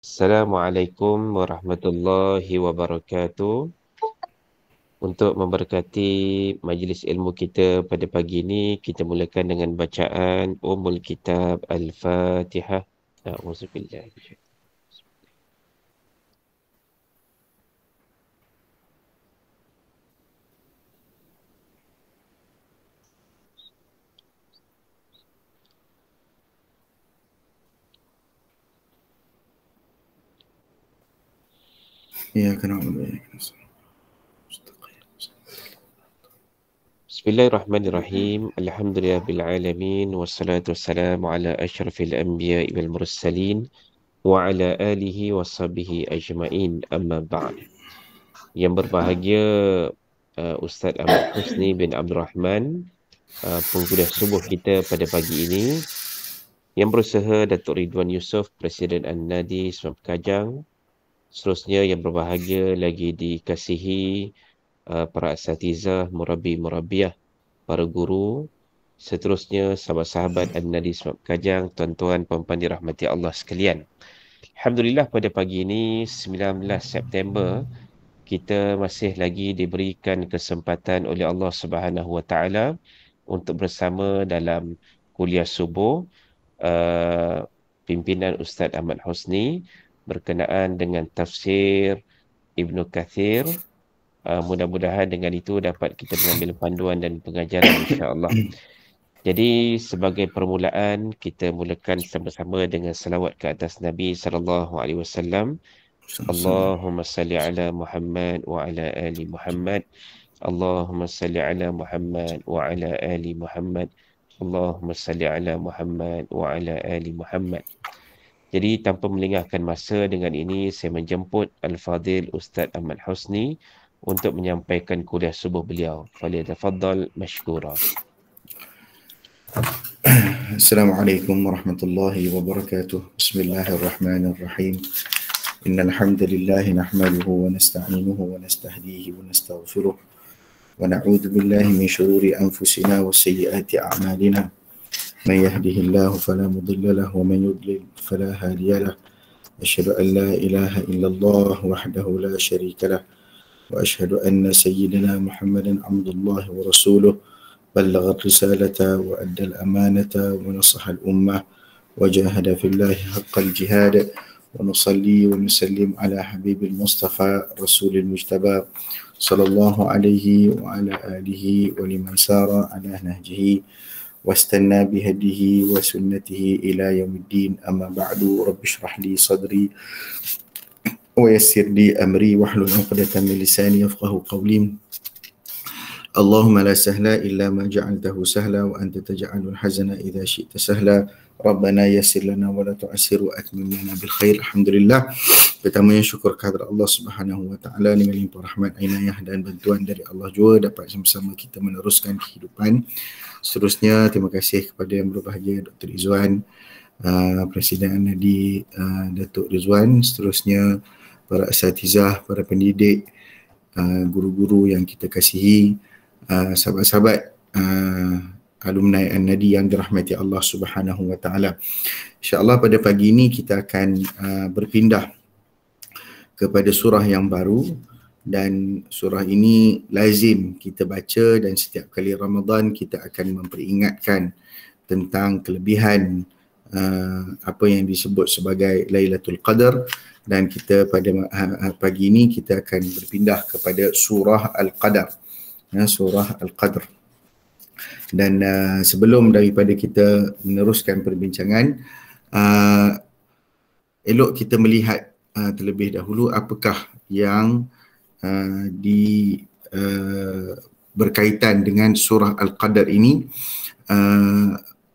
Assalamualaikum warahmatullahi wabarakatuh. Untuk memberkati majlis ilmu kita pada pagi ini, kita mulakan dengan bacaan Ummul Kitab Al-Fatihah. A'udzubillah. إياك نعبد وإياك نستعين. Bismillahirrahmanirrahim. Alhamdulillahil alamin wassalatu wassalamu ala asyrafil anbiya'i wal mursalin wa ala alihi washabihi ajma'in. Amma ba'd. Yang berbahagia Ustaz Ahmad Husni bin Abdul Rahman, pengkuliah subuh kita pada pagi ini, yang berusaha Datuk Ridwan Yusof, Presiden An-Nadi Semap Kajang. Seterusnya yang berbahagia lagi dikasihi para asatizah, murabi-murabiah, para guru. Seterusnya sahabat-sahabat An-Nadi Semap Kajang, tuan-tuan, puan-puan dirahmati Allah sekalian. Alhamdulillah pada pagi ini 19 September kita masih lagi diberikan kesempatan oleh Allah Subhanahu Wa Taala untuk bersama dalam kuliah subuh pimpinan Ustaz Ahmad Husni berkenaan dengan tafsir Ibnu Kathir. Mudah-mudahan dengan itu dapat kita mengambil panduan dan pengajaran insya-Allah. Jadi sebagai permulaan kita mulakan sama-sama dengan salawat ke atas Nabi sallallahu alaihi wasallam. Allahumma salli ala Muhammad wa ala ali Muhammad. Allahumma salli ala Muhammad wa ala ali Muhammad. Allahumma salli ala Muhammad wa ala ali Muhammad. Jadi tanpa melengahkan masa, dengan ini saya menjemput Al-Fadhil Ustaz Ahmad Husni untuk menyampaikan kuliah subuh beliau. Falyatafaddal mashkura. Assalamualaikum warahmatullahi wabarakatuh. Bismillahirrahmanirrahim. Innal hamdalillah nahmaduhu wa nasta'inuhu wa nastahdihi wa nastaghfiruh wa na'udzu billahi min shururi anfusina wa sayyiati a'malina. Man yahdihillahu fala mudilla lahu wa man yudlil fala hadiya lahu. Asyhadu an la ilaha illallah wahdahu la syarika lah wa asyhadu anna sayyidina Muhammadan abdullahi wa rasuluh. بلغ الرسالة وأدى الأمانة ونصح الأمة وجاهد في الله حق الجهاد ونصلي ونسلم على حبيب المصطفى رسول المجتبى صلى الله عليه وعلى آله ولمن سار على نهجه واستنى بهديه وسنته إلى يوم الدين. أما بعد، رب اشرح لي صدري ويسر لي أمري واحلل عقدة من لساني يفقه قولي. اللهم لا سهل إلا ما جعلته سهلا وأنت تجعل الحزن إذا شئت سهلا. ربنا يسر لنا ولا تعسر وأتمم لنا بالخير. Alhamdulillah, pertamanya syukur kehadrat Allah Subhanahu Wa Taala dengan limpah rahmat, inayah dan bantuan dari Allah juga dapat sama-sama kita meneruskan kehidupan. Seterusnya terima kasih kepada yang berbahagia Dr. Rizwan, Presiden An-Nadi Datuk Rizwan. Seterusnya para asatizah, para pendidik, guru-guru yang kita kasihi, sahabat-sahabat alumni An-Nadi yang dirahmati Allah Subhanahu Wa Taala. InsyaAllah pada pagi ini kita akan berpindah kepada surah yang baru, dan surah ini lazim kita baca, dan setiap kali Ramadan kita akan memperingatkan tentang kelebihan apa yang disebut sebagai Lailatul Qadar. Dan kita pada pagi ini kita akan berpindah kepada surah Al-Qadar, surah Al-Qadr. Dan sebelum daripada kita meneruskan perbincangan, elok kita melihat terlebih dahulu apakah yang berkaitan dengan surah Al-Qadar ini.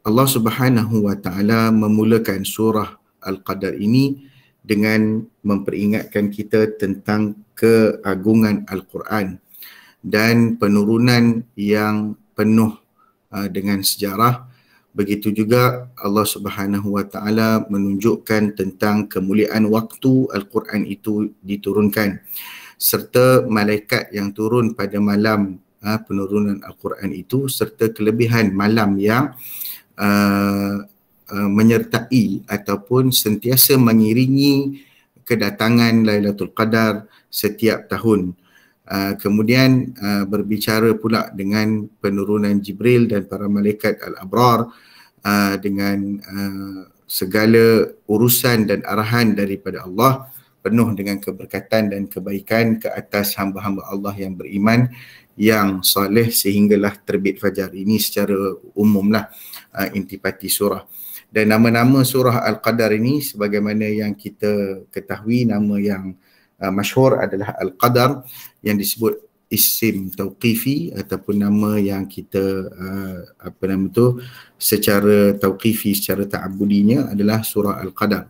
Allah Subhanahu Wa Taala memulakan surah Al-Qadar ini dengan memperingatkan kita tentang keagungan Al-Quran dan penurunan yang penuh dengan sejarah. Begitu juga Allah Subhanahu Wa Taala menunjukkan tentang kemuliaan waktu Al-Quran itu diturunkan, serta malaikat yang turun pada malam penurunan Al-Quran itu, serta kelebihan malam yang menyertai ataupun sentiasa mengiringi kedatangan Lailatul Qadar setiap tahun. Kemudian berbicara pula dengan penurunan Jibril dan para malaikat Al-Abrar, dengan segala urusan dan arahan daripada Allah, penuh dengan keberkatan dan kebaikan ke atas hamba-hamba Allah yang beriman, yang soleh sehinggalah terbit fajar. Ini secara umumlah intipati surah. Dan nama-nama surah Al-Qadar ini sebagaimana yang kita ketahui, nama yang masyhur adalah Al-Qadar, yang disebut isim tauqifi ataupun nama yang kita secara tauqifi, secara ta'abudinya adalah surah Al-Qadar.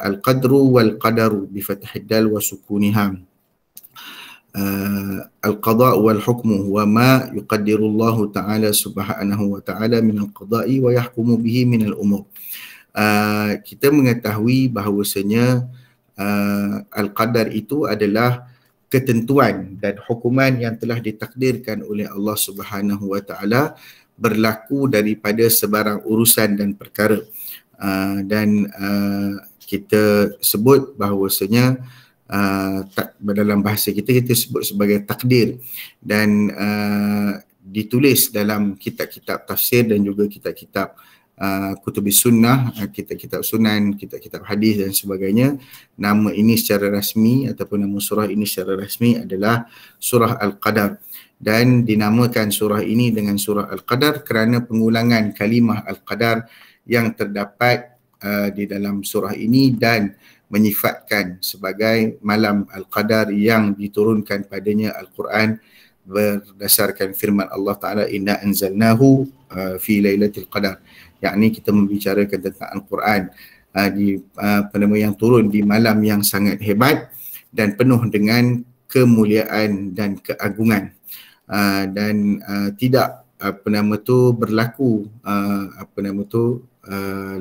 Al-Qadru wal-Qadaru bifathid dal wa sukuniha. Al-Qada' wal-Hukmu wa ma yuqaddirullahu ta'ala subhanahu wa ta'ala min al-qada'i wa yahkumu bihi min al-umur. Kita mengetahui bahawasanya Al-Qadar itu adalah ketentuan dan hukuman yang telah ditakdirkan oleh Allah Subhanahu wa taala berlaku daripada sebarang urusan dan perkara. Kita sebut bahawasanya dalam bahasa kita sebut sebagai takdir, dan ditulis dalam kitab-kitab tafsir dan juga kitab-kitab kutubis sunnah, kitab-kitab sunan, kitab-kitab hadis dan sebagainya. Nama ini secara rasmi ataupun nama surah ini secara rasmi adalah surah Al-Qadar, dan dinamakan surah ini dengan surah Al-Qadar kerana pengulangan kalimah Al-Qadar yang terdapat di dalam surah ini dan menyifatkan sebagai malam Al-Qadar yang diturunkan padanya Al-Quran berdasarkan firman Allah Ta'ala, inna anzalnahu fi lailatul qadar, yakni kita membicarakan tentang Al-Quran yang turun di malam yang sangat hebat dan penuh dengan kemuliaan dan keagungan, dan tidak berlaku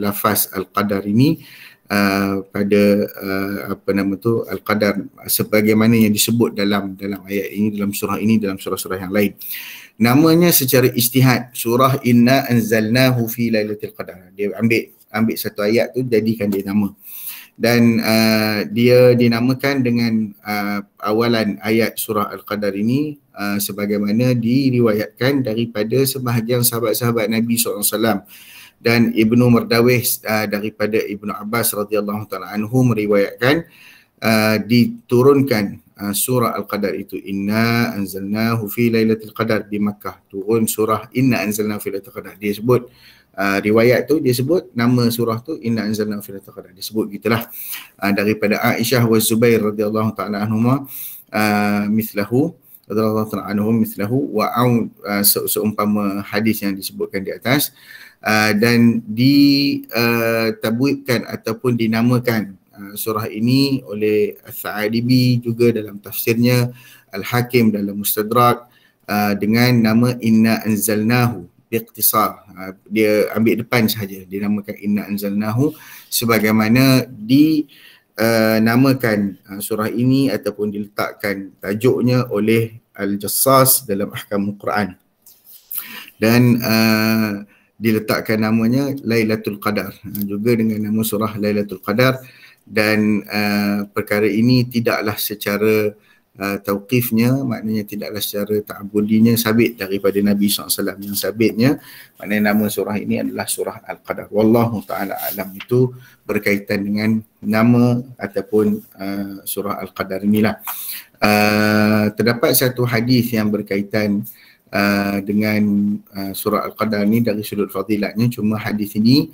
lafaz Al-Qadar ini pada Al-Qadar sebagaimana yang disebut dalam ayat ini, dalam surah ini, dalam surah-surah yang lain. Namanya secara ijtihad surah Inna Anzalnahu fi Lailatul Qadar. Dia ambil satu ayat tu jadikan dia nama, dan dia dinamakan dengan awalan ayat surah Al-Qadar ini sebagaimana diriwayatkan daripada sebahagian sahabat-sahabat Nabi SAW. Dan Ibnu Mardawih daripada Ibnu Abbas radhiyallahu taala anhu meriwayatkan diturunkan surah Al-Qadar itu, Inna anzalnahu fi lailatul qadar, di Makkah turun surah Inna anzalnahu fi lailatul qadar. Dia sebut riwayat tu, dia sebut nama surah tu Inna anzalnahu fi lailatul qadar, dia sebut gitulah. Daripada Aisyah wa Zubair radhiyallahu taala anhuma mithlahu radhiyallahu taala anhum mithlahu wa seumpama hadis yang disebutkan di atas. Dan ditabwibkan ataupun dinamakan surah ini oleh Al-Tha'alibi juga dalam tafsirnya, Al-Hakim dalam Mustadrak dengan nama Inna Anzalnahu biikhtisar. Dia ambil depan sahaja, dinamakan Inna Anzalnahu sebagaimana dinamakan surah ini ataupun diletakkan tajuknya oleh Al-Jassas dalam Ahkamul Quran, dan diletakkan namanya Lailatul Qadar juga dengan nama surah Lailatul Qadar. Dan perkara ini tidaklah secara tauqifnya, maknanya tidaklah secara ta'abudinya sabit daripada Nabi SAW. Yang sabitnya maknanya nama surah ini adalah surah Al-Qadar. Wallahu ta'ala alam. Itu berkaitan dengan nama ataupun surah Al-Qadar inilah. Terdapat satu hadis yang berkaitan dengan surah Al-Qadar ni dari sudut fadilatnya, cuma hadis ini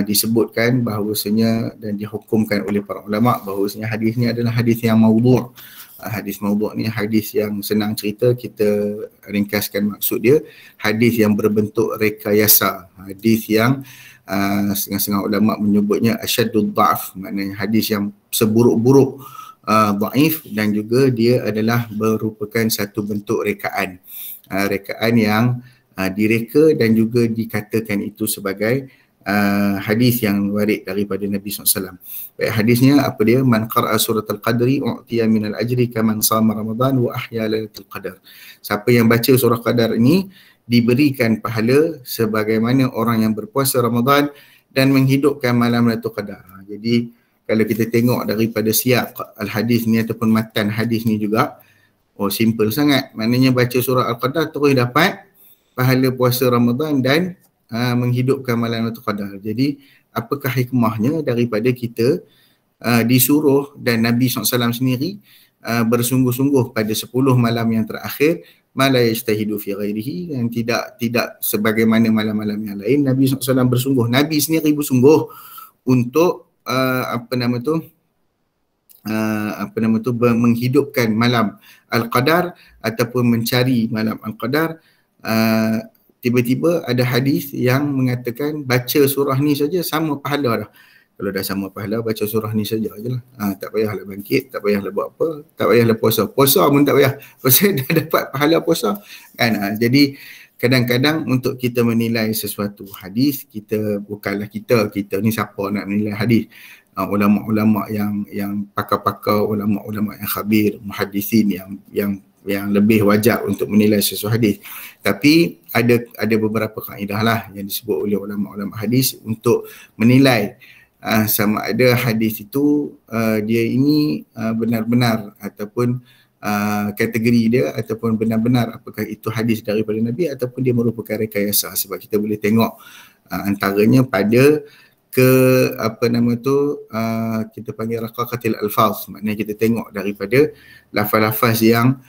disebutkan bahawasanya dan dihukumkan oleh para ulama bahawasanya hadis ni adalah hadis yang maudhu'. Hadis maudhu' ni hadis yang senang cerita, kita ringkaskan maksud dia, hadis yang berbentuk rekayasa, hadis yang setengah-setengah ulama menyebutnya asyaddud dha'af, maknanya hadis yang seburuk-buruk dhaif, dan juga dia adalah merupakan satu bentuk rekaan. Rekaan yang direka dan juga dikatakan itu sebagai hadis yang warid daripada Nabi SAW. Baik, hadisnya apa dia? Man qara'a surat al-qadri u'tiya minal ajri kaman sama Ramadan wa ahya lailatul qadar. Siapa yang baca surah Qadar ini diberikan pahala sebagaimana orang yang berpuasa Ramadan dan menghidupkan malam Lailatul Qadar. Jadi kalau kita tengok daripada siap al-hadis ni ataupun matan hadis ni juga, oh simple sangat. Maknanya baca surah Al-Qadar terus dapat pahala puasa Ramadan dan menghidupkan malam Lailatul Qadar. Jadi apakah hikmahnya daripada kita disuruh dan Nabi SAW sendiri bersungguh-sungguh pada 10 malam yang terakhir, mala yajtahidu fi ghairihi, yang tidak sebagaimana malam-malam yang lain. Nabi SAW bersungguh, Nabi sendiri bersungguh untuk menghidupkan malam Al-Qadar ataupun mencari malam Al-Qadar. Tiba-tiba ada hadis yang mengatakan baca surah ni saja sama pahala dah. Kalau dah sama pahala, baca surah ni saja je lah. Tak payahlah bangkit, tak payahlah buat apa, tak payahlah puasa. Puasa pun tak payah, pasal dah dapat pahala puasa kan. Jadi kadang-kadang untuk kita menilai sesuatu hadis, kita bukanlah kita ni siapa nak menilai hadis. Ulama-ulama yang pakar-pakar, ulama-ulama yang khabir, muhaddisin yang lebih wajar untuk menilai sesuatu hadis. Tapi ada beberapa kaedah lah yang disebut oleh ulama-ulama hadis untuk menilai sama ada hadis itu dia ini benar-benar ataupun kategori dia ataupun benar-benar apakah itu hadis daripada Nabi ataupun dia merupakan rekayasa. Sebab kita boleh tengok antaranya pada kita panggil raqaqatil alfaz, maknanya kita tengok daripada lafaz-lafaz yang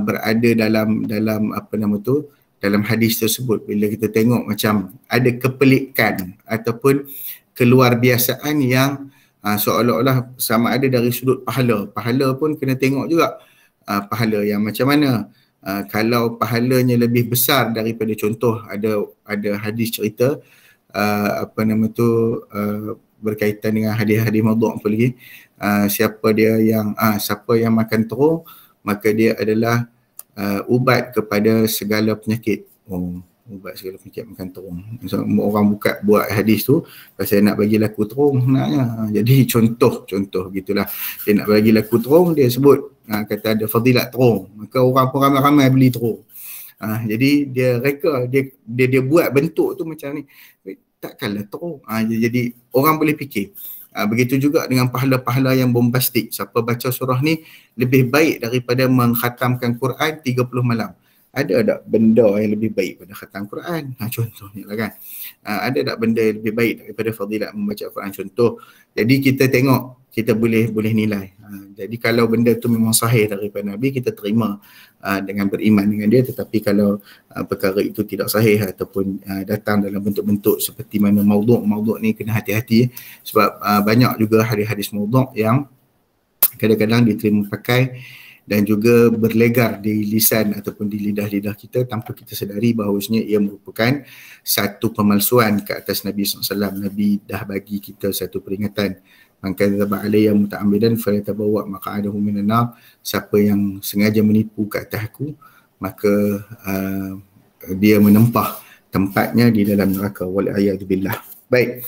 berada dalam dalam hadis tersebut. Bila kita tengok macam ada kepelikan ataupun keluar biasaan yang seolah-olah sama ada dari sudut pahala pun kena tengok juga pahala yang macam mana. Kalau pahalanya lebih besar daripada, contoh ada hadis cerita berkaitan dengan hadis-hadis maudhu' apa lagi, siapa yang makan terung maka dia adalah ubat kepada segala penyakit. Ubat segala penyakit makan terung. So, orang buat hadis tu pasal nak bagi laku terung naknya. Jadi contoh gitulah. Dia nak bagi laku terung, dia sebut kata ada fadilat terung. Maka orang pun ramai-ramai beli terung. Jadi dia reka, dia buat bentuk tu macam ni. Takkanlah terung. Jadi orang boleh fikir. Begitu juga dengan pahala-pahala yang bombastik. Siapa baca surah ni lebih baik daripada mengkhatamkan Quran 30 malam. Ada tak benda yang lebih baik pada khatam Quran? Contohnya lah kan. Ada tak benda yang lebih baik daripada fadilat membaca Quran? Contoh. Jadi kita tengok, kita boleh nilai. Jadi kalau benda tu memang sahih daripada Nabi, kita terima dengan beriman dengan dia. Tetapi kalau perkara itu tidak sahih ataupun datang dalam bentuk-bentuk seperti mana maudhu' ni, kena hati-hati. Sebab banyak juga hadis-hadis maudhu' yang kadang-kadang diterima pakai dan juga berlegar di lisan ataupun di lidah-lidah kita tanpa kita sedari bahawasanya ia merupakan satu pemalsuan ke atas Nabi SAW. Nabi dah bagi kita satu peringatan. Man kadzdzaba alayya muta'ammidan falyatabawwa maq'adahu minan nar. Siapa yang sengaja menipu ke atas aku, maka dia menempah tempatnya di dalam neraka. Wal a'yadu billah. Baik,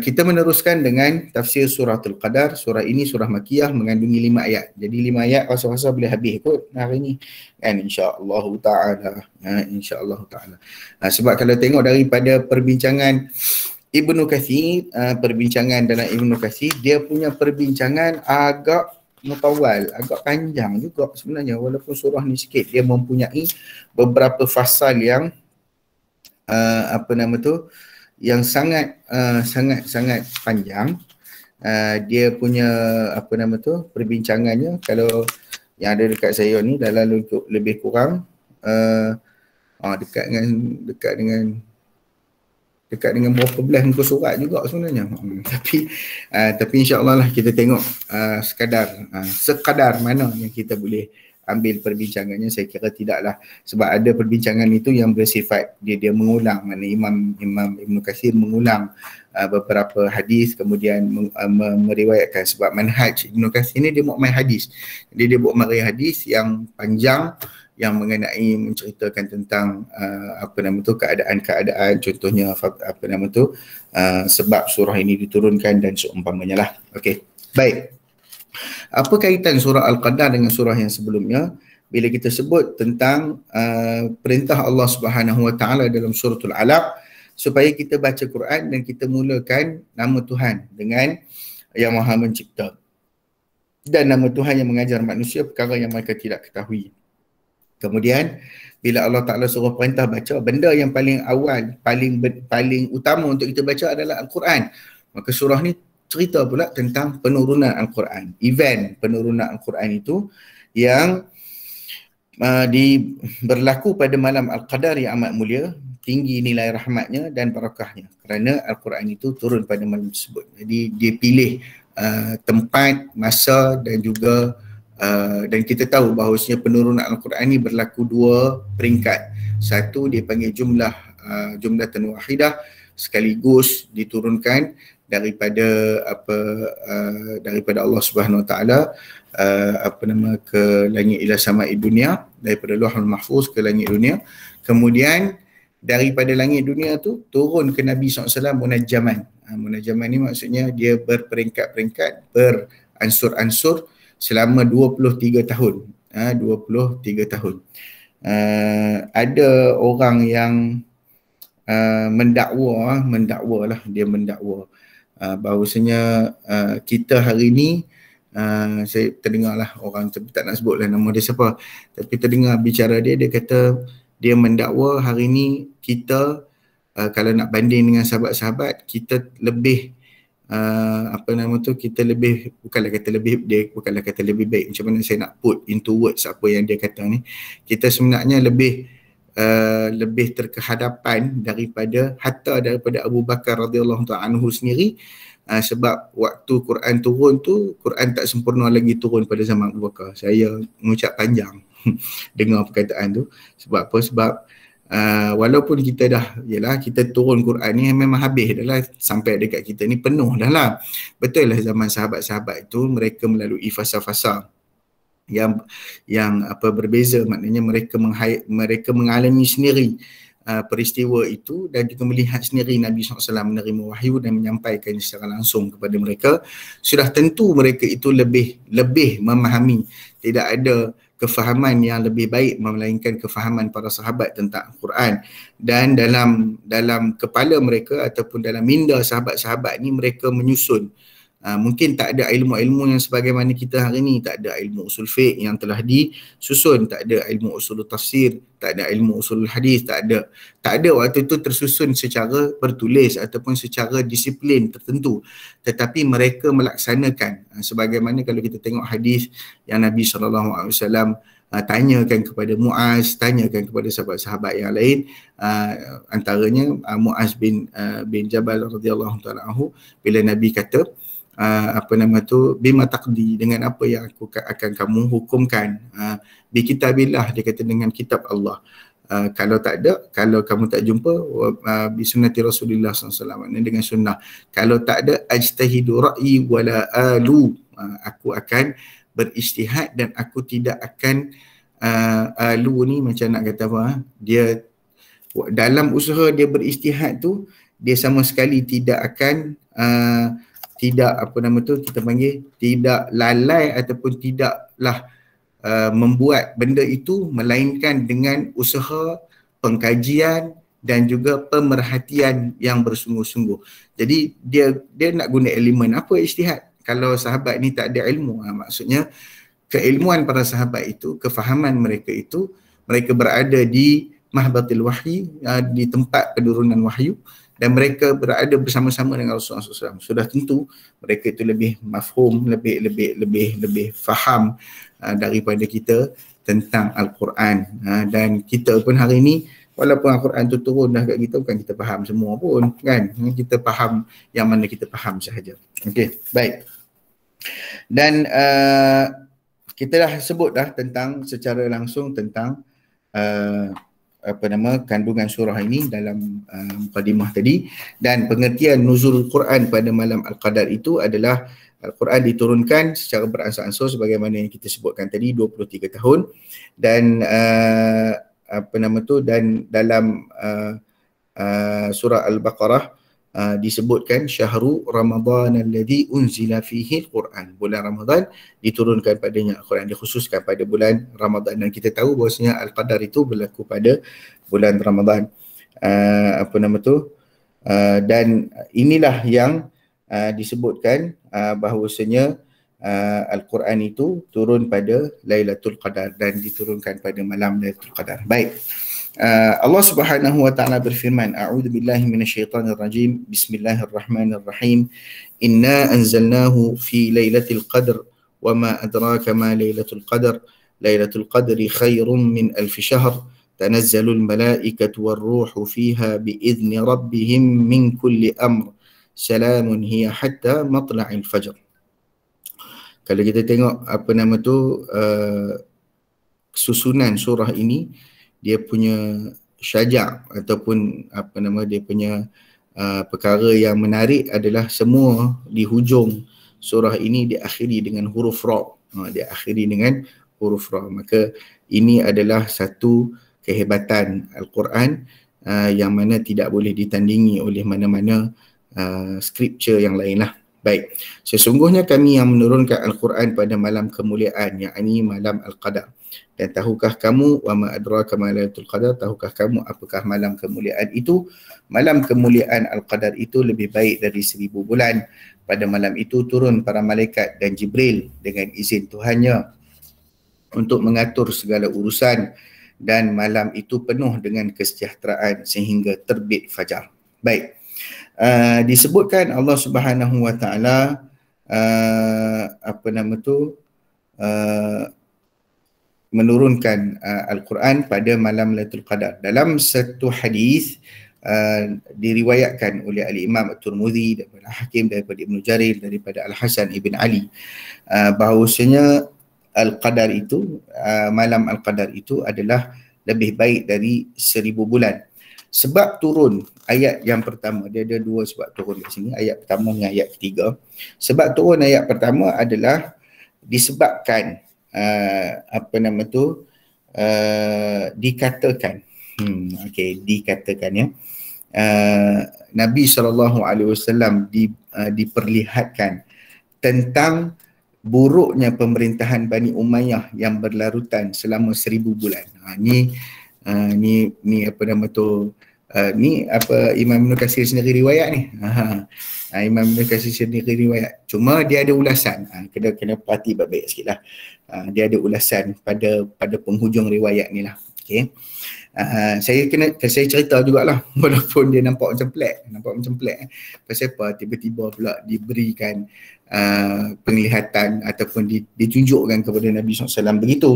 kita meneruskan dengan tafsir suratul Qadar. Surah ini surah Makkiyah, mengandungi 5 ayat. Jadi 5 ayat rasa-rasa boleh habis kot hari ini kan, insya-Allah taala. Insya-Allah taala. Sebab kalau tengok daripada perbincangan Ibnu Katsir, perbincangan dalam Ibnu Katsir, dia punya perbincangan agak mutawal, agak panjang juga sebenarnya. Walaupun surah ni sikit, dia mempunyai beberapa fasal yang yang sangat panjang. Dia punya perbincangannya, kalau yang ada dekat saya ni dalam lebih kurang dekat dengan berapa belas muka surat juga sebenarnya. Tapi insya-Allah lah kita tengok sekadar mana yang kita boleh ambil perbincangannya. Saya kira tidaklah, sebab ada perbincangan itu yang bersifat dia mengulang, mana Imam Ibnu Katsir mengulang beberapa hadis, kemudian meriwayatkan. Sebab manhaj Ibnu Katsir ni dia buat main hadis. Jadi dia buat main hadis yang panjang yang mengenai menceritakan tentang keadaan-keadaan, contohnya sebab surah ini diturunkan dan seumpamanya lah. Okey. Baik. Apa kaitan surah Al-Qadar dengan surah yang sebelumnya? Bila kita sebut tentang perintah Allah Subhanahu Wa Taala dalam suratul Alaq supaya kita baca Quran dan kita mulakan nama Tuhan dengan yang Maha Mencipta. Dan nama Tuhan yang mengajar manusia perkara yang mereka tidak ketahui. Kemudian bila Allah Ta'ala suruh perintah baca, benda yang paling awal, paling utama untuk kita baca adalah Al-Quran. Maka surah ni cerita pula tentang penurunan Al-Quran. Event penurunan Al-Quran itu yang berlaku pada malam Al-Qadar yang amat mulia, tinggi nilai rahmatnya dan barakahnya. Kerana Al-Quran itu turun pada malam tersebut. Jadi dia pilih tempat, masa dan juga dan kita tahu bahawasanya penurunan Al-Quran ini berlaku dua peringkat. Satu dia panggil jumlatan wahidah, sekaligus diturunkan daripada daripada Allah Subhanahu Wa Taala ke langit ila sama'i dunia, daripada Lauhul Mahfuz ke langit dunia. Kemudian daripada langit dunia tu turun ke Nabi SAW munajjaman. Munajjaman ni maksudnya dia berperingkat-peringkat, beransur-ansur selama 23 tahun. 23 tahun. Ada orang yang mendakwa bahawasanya kita hari ni, saya terdengarlah orang, tapi tak nak sebutlah nama dia siapa, tapi terdengar bicara dia kata dia mendakwa hari ni kita kalau nak banding dengan sahabat-sahabat, kita lebih kita lebih, bukanlah kata lebih baik, macam mana saya nak put into words apa yang dia kata ni, kita sebenarnya lebih terkehadapan daripada Abu Bakar radhiyallahu ta'ala anhu sendiri, sebab waktu Quran turun tu, Quran tak sempurna lagi turun pada zaman Abu Bakar. Saya mengucap panjang dengar perkataan tu. Sebab apa? Sebab walaupun kita kita turun Quran ni memang habis dah lah, sampai dekat kita ni penuh dah lah. Betul lah zaman sahabat-sahabat itu mereka melalui fasa-fasa yang berbeza, maknanya mereka mengalami sendiri peristiwa itu dan juga melihat sendiri Nabi SAW menerima wahyu dan menyampaikan secara langsung kepada mereka. Sudah tentu mereka itu lebih memahami, tidak ada kefahaman yang lebih baik melainkan kefahaman para sahabat tentang Al-Quran. Dan dalam kepala mereka ataupun dalam minda sahabat-sahabat ni mereka menyusun. Mungkin tak ada ilmu-ilmu yang sebagaimana kita hari ni, tak ada ilmu usul fiqh yang telah disusun, tak ada ilmu usul tafsir, tak ada ilmu usul hadis, tak ada waktu itu tersusun secara bertulis ataupun secara disiplin tertentu, tetapi mereka melaksanakan sebagaimana kalau kita tengok hadis yang Nabi SAW tanyakan kepada Muaz, tanyakan kepada sahabat-sahabat yang lain, antaranya Muaz bin Jabal radhiyallahu ta'ala anhu, bila Nabi kata bima taqdi, dengan apa yang aku akan kamu hukumkan, bi kitabillah, dia kata dengan kitab Allah. Kalau kamu tak jumpa, bi sunnati Rasulullah SAW, dengan sunnah. Kalau tak ada, ajtahidu ra'yi wala alu, aku akan beristihad dan aku tidak akan alu ni macam nak kata apa, dia dalam usaha dia beristihad tu, dia sama sekali tidak akan tidak lalai ataupun tidaklah membuat benda itu, melainkan dengan usaha, pengkajian dan juga pemerhatian yang bersungguh-sungguh. Jadi dia nak guna elemen apa ijtihad. Kalau sahabat ni tak ada ilmu, maksudnya keilmuan para sahabat itu, kefahaman mereka itu, mereka berada di mahbatil wahyi, di tempat penurunan wahyu, dan mereka berada bersama-sama dengan Rasulullah SAW. Sudah tentu mereka itu lebih mafhum, lebih faham daripada kita tentang Al-Quran. Dan kita pun hari ini, walaupun Al-Quran itu turun dah kat kita, bukan kita faham semua pun, kan? Kita faham yang mana kita faham sahaja. Okey, baik. Dan kita dah sebut dah tentang secara langsung tentang kandungan surah ini dalam mukadimah tadi, dan pengertian nuzul Quran pada malam Al-Qadar itu adalah Al-Quran diturunkan secara beransur-ansur sebagaimana yang kita sebutkan tadi, 23 tahun, dan dan dalam surah Al-Baqarah disebutkan syahru Ramadan alladhi unzila fihi Al-Quran, bulan Ramadan diturunkan padanya Al-Quran, dikhususkan pada bulan Ramadan. Dan kita tahu bahawasanya Al-Qadar itu berlaku pada bulan Ramadan. Dan inilah yang disebutkan bahawasanya Al-Quran itu turun pada Lailatul Qadar dan diturunkan pada malam Lailatul Qadar. Baik. Allah Subhanahu wa taala berfirman, A'udzu billahi minasyaitonir rajim. Bismillahirrahmanirrahim. Inna anzalnahu fi Lailatul Qadr wa ma adraka ma Lailatul Qadr. Lailatul Qadri khairum min alf syahr. Tanazzalul malaikatu war-ruhu fiha bi'izni rabbihim min kulli amr. Salamun hiya hatta matla'il fajr. Kalau kita tengok susunan surah ini, dia punya syajak ataupun dia punya perkara yang menarik adalah semua di hujung surah ini diakhiri dengan huruf ra. Diakhiri dengan huruf ra. Maka ini adalah satu kehebatan Al-Quran yang mana tidak boleh ditandingi oleh mana-mana scripture yang lain lah. Baik, sesungguhnya kami yang menurunkan Al-Quran pada malam kemuliaan, yakni malam Al-Qadar. Dan tahukah kamu, wa ma adraka ma Lailatul Qadar, tahukah kamu apakah malam kemuliaan itu? Malam kemuliaan Al-Qadar itu lebih baik dari 1000 bulan. Pada malam itu turun para malaikat dan Jibril dengan izin Tuhannya untuk mengatur segala urusan, dan malam itu penuh dengan kesejahteraan sehingga terbit fajar. Baik. Disebutkan Allah Subhanahu wa taala menurunkan Al-Quran pada malam Lailatul Qadar. Dalam satu hadis diriwayatkan oleh Al-Imam At-Tirmidzi daripada Hakim, daripada Ibnu Jarir, daripada Al-Hasan Ibn Ali, bahawasanya Al-Qadar itu, malam Al-Qadar itu adalah lebih baik dari 1000 bulan. Sebab turun ayat yang pertama, dia ada dua sebab turun di sini, ayat pertama dengan ayat ketiga. Sebab turun ayat pertama adalah disebabkan dikatakan dikatakan ya, Nabi SAW diperlihatkan tentang buruknya pemerintahan Bani Umayyah yang berlarutan selama 1000 bulan. Ni Imam Ibn Katsir sendiri riwayat ni. Imam Ibn Katsir sendiri riwayat. Cuma dia ada ulasan. Kena perhati baik-baik sikitlah. Dia ada ulasan pada penghujung riwayat ni lah. Okey. Saya cerita jugalah, walaupun dia nampak macam pelik. Pasal apa tiba-tiba pula diberikan penglihatan ataupun ditunjukkan kepada Nabi SAW begitu.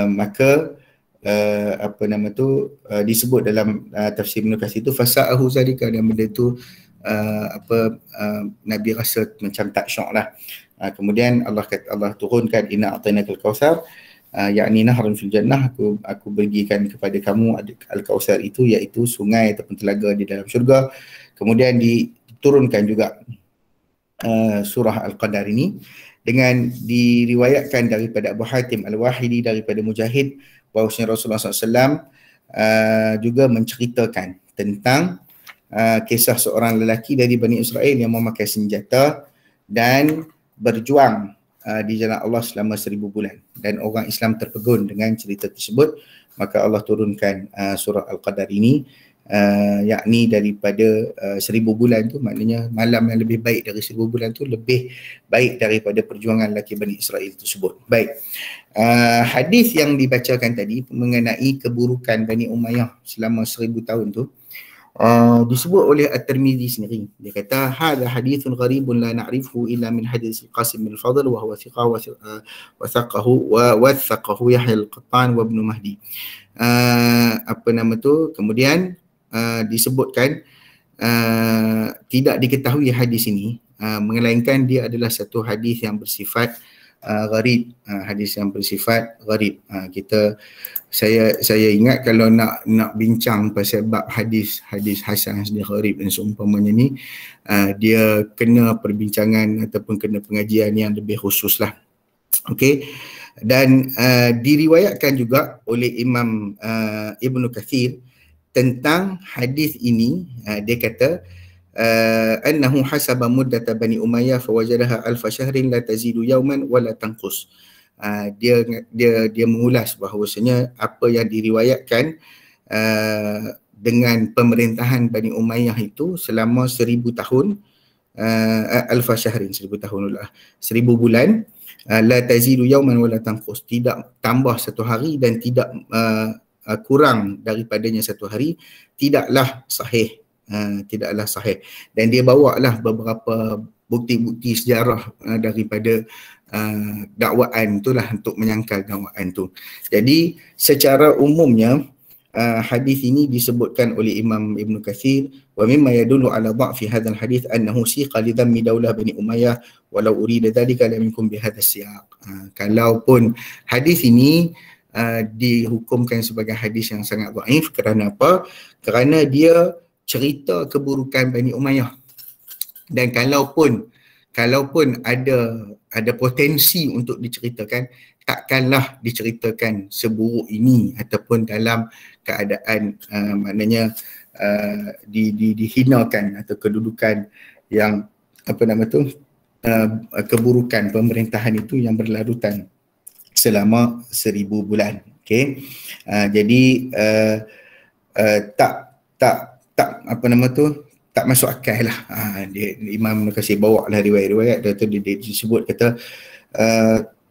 Maka disebut dalam tafsir Ibn Katsir itu fasa'ahu zalika, dan benda tu Nabi rasa macam tak syok lah. Kemudian Allah turunkan inna a'tainakal kautsar, yakni nahrun fil jannah, aku berikan kepada kamu al-kautsar itu, iaitu sungai ataupun telaga di dalam syurga. Kemudian diturunkan juga surah Al-Qadar ini, dengan diriwayatkan daripada Abu Hatim Al-Wahidi daripada Mujahid bahawasanya Rasulullah SAW juga menceritakan tentang kisah seorang lelaki dari Bani Israel yang memakai senjata dan berjuang di jalan Allah selama 1000 bulan, dan orang Islam terpegun dengan cerita tersebut. Maka Allah turunkan surah Al-Qadar ini, yakni daripada 1000 bulan tu, maknanya malam yang lebih baik dari 1000 bulan tu lebih baik daripada perjuangan lelaki Bani Israel tersebut. Baik, hadis yang dibacakan tadi mengenai keburukan Bani Umayyah selama 1000 tahun tu disebut oleh At-Tirmidzi sendiri. Dia kata hadza hadithun gharibun la na'rifuhu illa min hadis Al-Qasim bin Fadl wa huwa thiqah wa wathaqahu Yahya Al-Qattan wa Ibn Mahdi. Kemudian disebutkan tidak diketahui hadis ini, melainkan dia adalah satu hadis yang bersifat gharib, saya ingat kalau nak bincang pasal bab hadis hasan dan gharib dan seumpamanya ni, dia kena perbincangan ataupun kena pengajian yang lebih khusus lah. Okey. Dan diriwayatkan juga oleh Imam Ibn Katsir tentang hadis ini. Dia kata annahu hasaba muddata Bani Umayyah fawajadaha alfa syahrin la tazidu yawman wa la tanqus. Dia mengulas bahawasanya apa yang diriwayatkan dengan pemerintahan Bani Umayyah itu selama 1000 tahun, alfa syahrin, 1000 tahun pula, 1000 bulan, la tazidu yawman wa la tanqus, tidak tambah satu hari dan tidak kurang daripadanya satu hari, tidaklah sahih, tidaklah sahih. Dan dia bawalah beberapa bukti-bukti sejarah daripada dakwaan itulah untuk menyangkal dakwaan tu. Jadi secara umumnya hadis ini disebutkan oleh Imam Ibn Katsir, wa mimma yadullu ala dha'fi hadzal hadis annahu siqa li dhammi daulah Bani Umayyah walau urida dhalika lam yakun bi hadzal siyaq. Kalaupun hadis ini dihukumkan sebagai hadis yang sangat dhaif, kerana apa? Kerana dia cerita keburukan Bani Umayyah. Dan kalaupun ada potensi untuk diceritakan, takkanlah diceritakan seburuk ini ataupun dalam keadaan maknanya dihinakan atau kedudukan yang keburukan pemerintahan itu yang berlarutan selama 1000 bulan. Okey. Jadi tak masuk akal lah. Imam Kasih bawa lah riwayat-riwayat dia disebut kata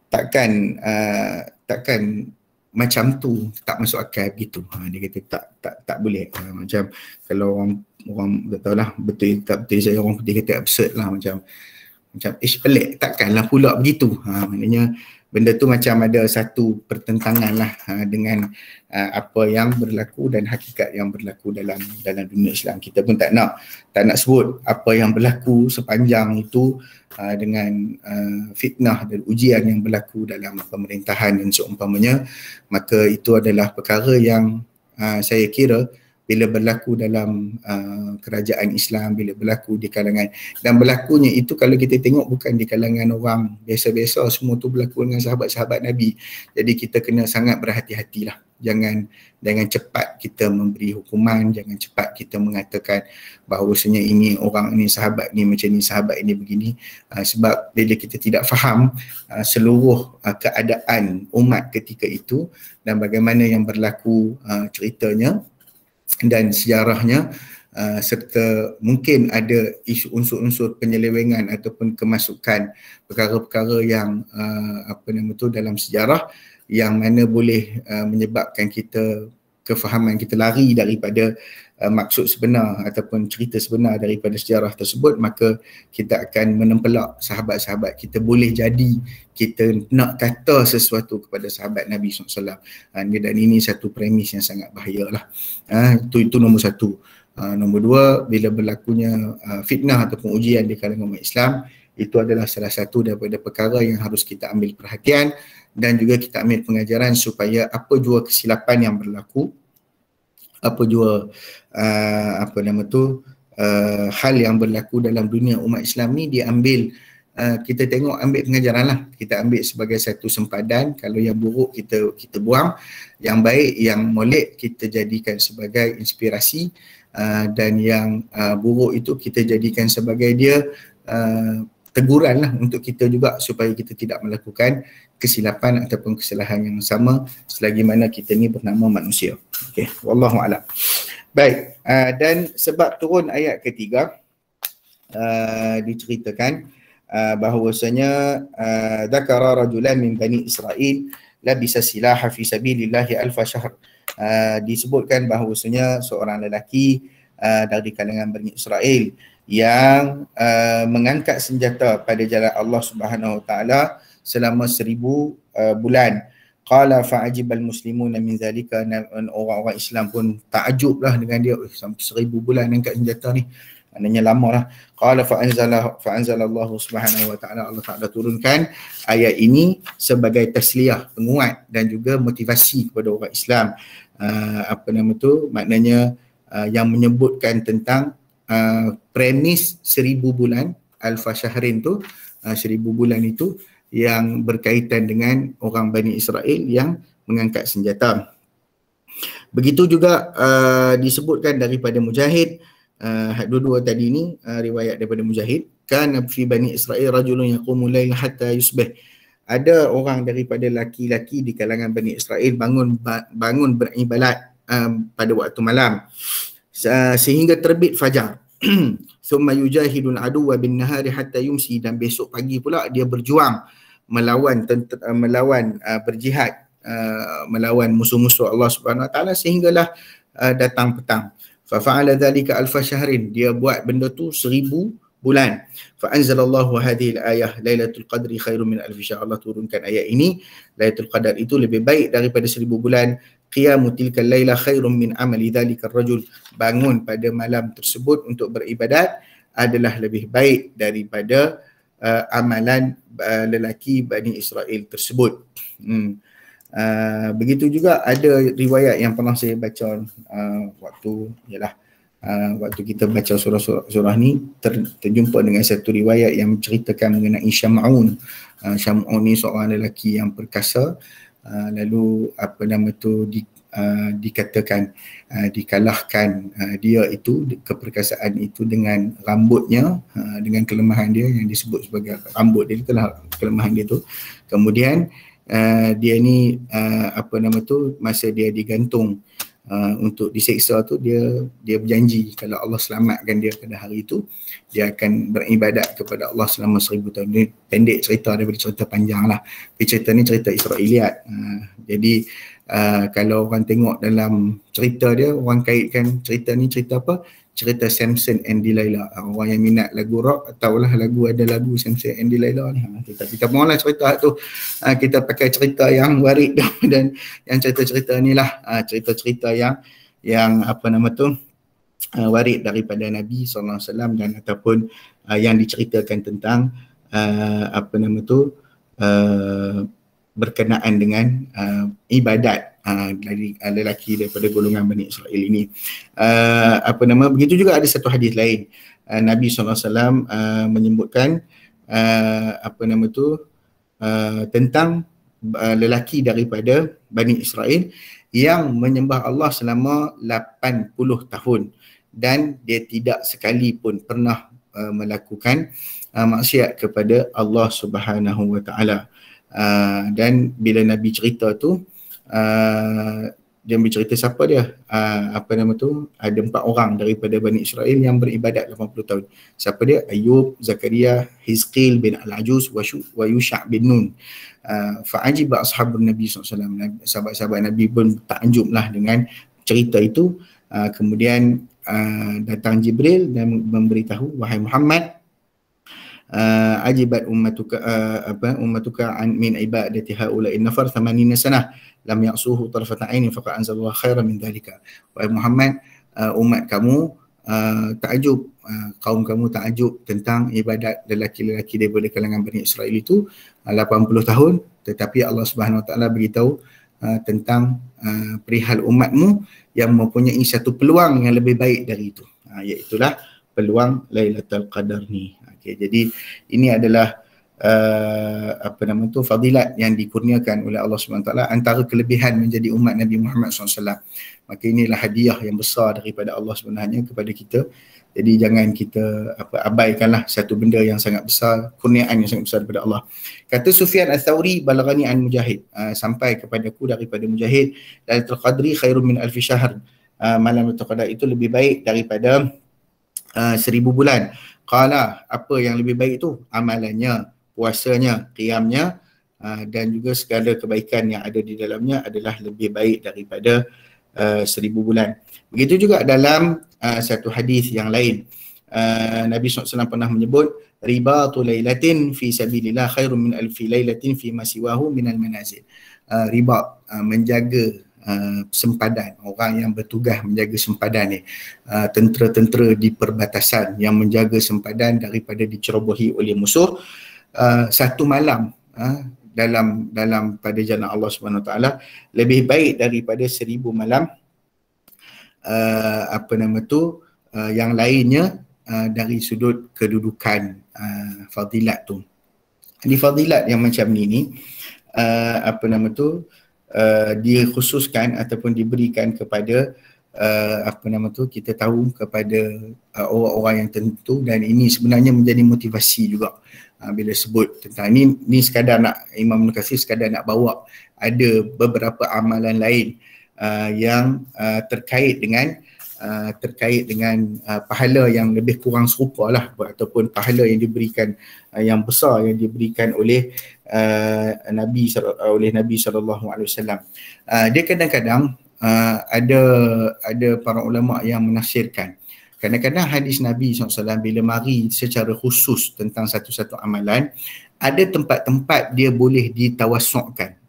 takkan macam tu, tak masuk akal begitu. Dia kata tak boleh. Macam kalau orang tak tahulah betul tak betul, saya orang putih kata absurd lah, macam pelik, takkanlah pula begitu. Maknanya benda tu macam ada satu pertentangan lah dengan apa yang berlaku dan hakikat yang berlaku dalam dunia Islam. Kita pun tak nak sebut apa yang berlaku sepanjang itu dengan fitnah dan ujian yang berlaku dalam pemerintahan dan seumpamanya. Maka itu adalah perkara yang saya kira bila berlaku dalam kerajaan Islam, bila berlaku di kalangan, dan berlakunya itu kalau kita tengok bukan di kalangan orang biasa-biasa, semua tu berlaku dengan sahabat-sahabat Nabi. Jadi kita kena sangat berhati-hatilah. Jangan cepat kita memberi hukuman, jangan cepat kita mengatakan bahawasanya ini orang ini sahabat ni macam ni, sahabat ini begini, sebab bila kita tidak faham seluruh keadaan umat ketika itu dan bagaimana yang berlaku ceritanya dan sejarahnya, serta mungkin ada isu unsur-unsur penyelewengan ataupun kemasukan perkara-perkara yang dalam sejarah yang mana boleh menyebabkan kita kefahaman kita lari daripada maksud sebenar ataupun cerita sebenar daripada sejarah tersebut, maka kita akan menempelak sahabat-sahabat kita. Boleh jadi kita nak kata sesuatu kepada sahabat Nabi SAW. Dan ini satu premis yang sangat bahaya lah. Itu nombor satu. Nombor dua, bila berlakunya fitnah ataupun ujian di kalangan umat Islam, itu adalah salah satu daripada perkara yang harus kita ambil perhatian dan juga kita ambil pengajaran supaya apa jua kesilapan yang berlaku, apa jua hal yang berlaku dalam dunia umat Islam ni diambil, kita tengok ambil pengajaran lah, kita ambil sebagai satu sempadan. Kalau yang buruk kita buang, yang baik, yang molek kita jadikan sebagai inspirasi, dan yang buruk itu kita jadikan sebagai dia teguran lah untuk kita juga supaya kita tidak melakukan kesilapan ataupun kesalahan yang sama selagi mana kita ni bernama manusia. Okey, wallahu a'lam. Baik, dan sebab turun ayat ketiga diceritakan bahawasanya dzakara rajulan min bani Israil labisa silaha fi sabilillahi alfa syahr. Disebutkan bahawasanya seorang lelaki dari kalangan Bani Israel yang mengangkat senjata pada jalan Allah Subhanahu Wa Taala selama 1000 bulan. Qala fa'ajibal muslimuna min zalika, orang-orang Islam pun takjublah dengan dia, sampai 1000 bulan angkat senjata ni, maknanya lama lah. Qala fa'anzalallahu Subhanahu Wa Taala, Allah Taala turunkan ayat ini sebagai tasliyah, penguat dan juga motivasi kepada orang Islam. Maknanya yang menyebutkan tentang premis 1000 bulan, alfa syahrin tu, 1000 bulan itu yang berkaitan dengan orang Bani Israel yang mengangkat senjata. Begitu juga disebutkan daripada Mujahid, dua-dua tadi ni riwayat daripada Mujahid, kana fi Bani Israel rajulun yaqumu lail hatta yusbih. Ada orang daripada laki-laki di kalangan Bani Israel bangun beribadat pada waktu malam sehingga terbit fajar. Thumma yujahidul aduwa bin nahari hatta yumsi, dan besok pagi pula dia berjuang melawan berjihad melawan musuh-musuh Allah Subhanahu Wa Taala sehinggalah datang petang. Fa fa'ala dhalika alfa syahrin, dia buat benda tu 1000 bulan. Fa anzalallahu hadhihi al-ayah Lailatul Qadri khairum min alfi syahr. Allah turunkan ayat ini, Lailatul Qadar itu lebih baik daripada 1000 bulan. Qiyamu tilkal laila khairum min amali dhalika ar-rajul, bangun pada malam tersebut untuk beribadat adalah lebih baik daripada amalan lelaki Bani Israel tersebut. Begitu juga ada riwayat yang pernah saya baca waktu kita baca surah ni, terjumpa dengan satu riwayat yang menceritakan mengenai Syam'un. Syam'un ni seorang lelaki yang perkasa, lalu dikatakan dikalahkan dia itu, keperkasaan itu dengan rambutnya, dengan kelemahan dia yang disebut sebagai rambut dia, itulah kelemahan dia tu. Kemudian dia ni masa dia digantung untuk diseksa tu, dia berjanji kalau Allah selamatkan dia pada hari itu, dia akan beribadat kepada Allah selama 1000 tahun. Ini pendek cerita daripada cerita panjang lah. Cerita ni cerita Israiliyat. Jadi kalau orang tengok dalam cerita dia, orang kaitkan cerita ni cerita apa? Cerita Samson and Delilah. Orang yang minat lagu rock tahulah ada lagu Samson and Delilah ni. Kita mohonlah cerita tu kita pakai cerita yang warid dan yang cerita-cerita ni lah cerita-cerita yang warid daripada Nabi SAW dan ataupun yang diceritakan tentang berkenaan dengan ibadat dari lelaki daripada golongan Bani Israel ini. Begitu juga ada satu hadis lain, Nabi SAW menyebutkan tentang lelaki daripada Bani Israel yang menyembah Allah selama 80 tahun dan dia tidak sekalipun pernah melakukan maksiat kepada Allah Subhanahu Wa Taala. Dan bila Nabi cerita tu, dia bercerita siapa dia, ada 4 orang daripada Bani Israel yang beribadat 80 tahun. Siapa dia? Ayub, Zakaria, Hizqil bin Al-Ajuz wa Yusha' bin Nun. Fa'ajiba ashabun Nabi SAW, sahabat-sahabat Nabi pun takjublah dengan cerita itu. Kemudian datang Jibril dan memberitahu, wahai Muhammad, ajibat ummatuka an min ibadati haula'i nafar 80 sanah lam ya'suhu tarfata ainin faqad anzalallahu khairan min dhalika. Wahai Muhammad, umat kamu takjub, kaum kamu takjub tentang ibadat lelaki-lelaki daripada kalangan Bani Israel itu 80 tahun, tetapi Allah Subhanahu Wa Taala beritahu tentang perihal umatmu yang mempunyai satu peluang yang lebih baik dari itu, iaitulah peluang Lailatul Qadar ni. Jadi ini adalah fadilat yang dikurniakan oleh Allah SWT, antara kelebihan menjadi umat Nabi Muhammad SAW. Maka inilah hadiah yang besar daripada Allah sebenarnya kepada kita. Jadi jangan kita abaikanlah satu benda yang sangat besar, kurniaan yang sangat besar daripada Allah. Kata Sufyan Ats-Tsauri, balagani an Mujahid, sampai kepadaku daripada Mujahid, Lailatul Qadri khairum min alfi syahr, malam Lailatul Qadar itu lebih baik daripada 1000 bulan. Qala, apa yang lebih baik itu? Amalannya, puasanya, qiyamnya, dan juga segala kebaikan yang ada di dalamnya adalah lebih baik daripada 1000 bulan. Begitu juga dalam satu hadis yang lain, Nabi SAW pernah menyebut, ribatu lailatin fi sabilillah khairum min alfi lailatin fi ma siwahu minal manazil. Ribat, menjaga sempadan, orang yang bertugas menjaga sempadan ni, tentera-tentera di perbatasan yang menjaga sempadan daripada dicerobohi oleh musuh, satu malam dalam pada jalan Allah Subhanahu Wa Taala lebih baik daripada 1000 malam yang lainnya dari sudut kedudukan fadilat tu. Di fadilat yang macam ni dikhususkan ataupun diberikan kepada kita tahu kepada orang-orang yang tertentu, dan ini sebenarnya menjadi motivasi juga bila sebut tentang ini sekadar nak, Imam Ibn Katsir sekadar nak bawa ada beberapa amalan lain yang terkait dengan pahala yang lebih kurang serupa lah, ataupun pahala yang diberikan yang besar yang diberikan oleh Nabi SAW. Dia kadang-kadang ada para ulama yang menafsirkan, kadang-kadang hadis Nabi SAW bila mari secara khusus tentang satu-satu amalan, ada tempat-tempat dia boleh ditawasukkan.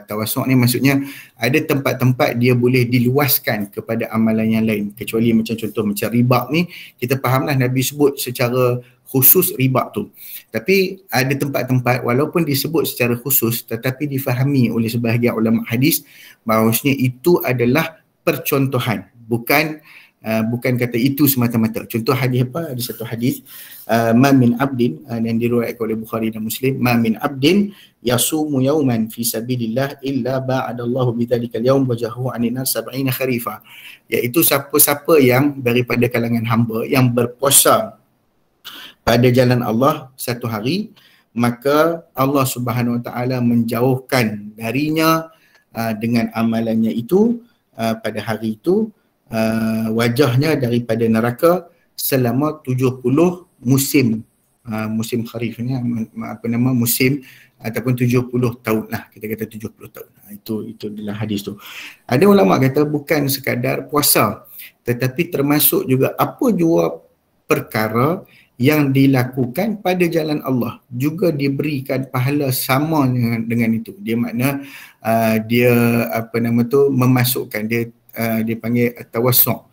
Tawasuk ni maksudnya ada tempat-tempat dia boleh diluaskan kepada amalan yang lain, kecuali macam contoh macam riba ni, kita fahamlah Nabi sebut secara khusus riba tu, tapi ada tempat-tempat walaupun disebut secara khusus tetapi difahami oleh sebahagian ulama hadis bahawasanya itu adalah percontohan, bukan kata itu semata-mata. Contoh hadis apa? Ada satu hadis, ma min abdin, yang diriwayatkan oleh Bukhari dan Muslim, ma min abdin yasumu yawman fi sabilillah illa ba'adallahu bidzalikal yawm wajahu 'anil nar 70 kharifa, iaitu siapa-siapa yang daripada kalangan hamba yang berpuasa pada jalan Allah satu hari, maka Allah Subhanahu Wa Taala menjauhkan darinya dengan amalannya itu pada hari itu wajahnya daripada neraka selama 70 musim. Musim kharif ni musim ataupun 70 tahun lah, kita kata 70 tahun. Itu adalah hadis tu. Ada ulama kata bukan sekadar puasa, tetapi termasuk juga apa jua perkara yang dilakukan pada jalan Allah juga diberikan pahala sama dengan itu. Dia makna dia memasukkan, dia panggil tawassuk.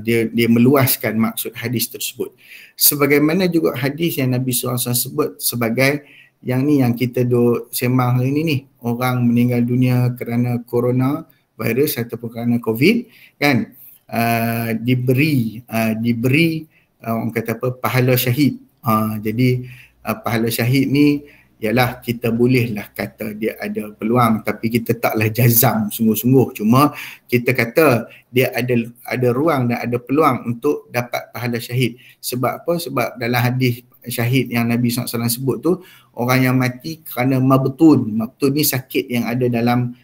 Dia meluaskan maksud hadis tersebut. Sebagaimana juga hadis yang Nabi SAW sebut sebagai yang ni yang kita duk sembang hari ni, orang meninggal dunia kerana corona virus ataupun kerana COVID kan, diberi orang kata apa, pahala syahid. Jadi pahala syahid ni ialah kita bolehlah kata dia ada peluang, tapi kita taklah jazam sungguh-sungguh, cuma kita kata dia ada ruang dan ada peluang untuk dapat pahala syahid. Sebab apa? Sebab dalam hadis syahid yang Nabi SAW sebut tu, orang yang mati kerana mabtun ni sakit yang ada dalam,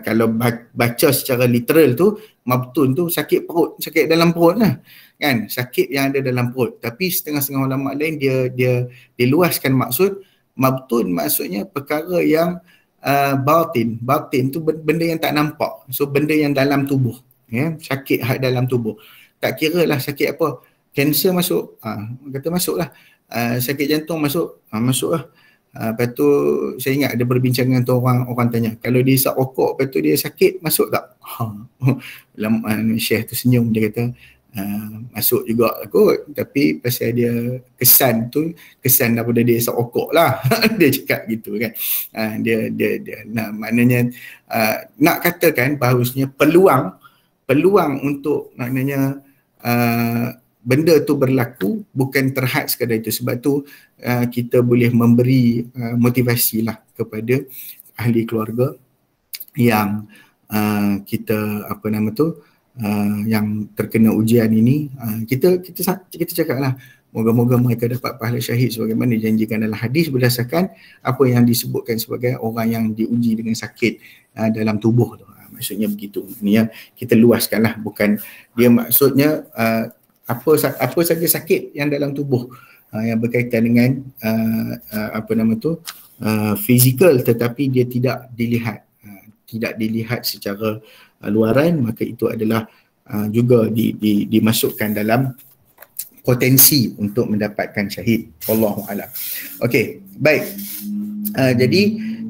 kalau baca secara literal tu, mabtun tu sakit perut, sakit dalam perut lah kan, sakit yang ada dalam perut. Tapi setengah-setengah ulama lain dia luaskan maksud mabtun, maksudnya perkara yang batin tu benda yang tak nampak, so benda yang dalam tubuh, sakit dalam tubuh, tak kira lah sakit apa, kanser masuk, kata masuk lah, sakit jantung masuk, masuk lah. Lepas tu saya ingat ada perbincangan tu, orang tanya, kalau dia isap rokok lepas tu dia sakit, masuk tak? Syekh tu senyum, dia kata masuk juga kot, tapi pasal dia kesan daripada dia isap rokok lah. Dia cakap gitu kan. Dia maknanya nak katakan bahawasanya peluang untuk maknanya benda tu berlaku bukan terhad sekadar itu. Sebab tu kita boleh memberi motivasi lah kepada ahli keluarga yang kita yang terkena ujian ini, kita cakap lah, moga-moga mereka dapat pahala syahid sebagaimana dijanjikan dalam hadis berdasarkan apa yang disebutkan sebagai orang yang diuji dengan sakit dalam tubuh tu. Maksudnya begitu. Ini kita luaskanlah, bukan dia maksudnya apa saja sakit yang dalam tubuh yang berkaitan dengan fizikal, tetapi dia tidak dilihat secara luaran, maka itu adalah juga dimasukkan dalam potensi untuk mendapatkan syahid. Wallahu a'lam. Okey, baik. Jadi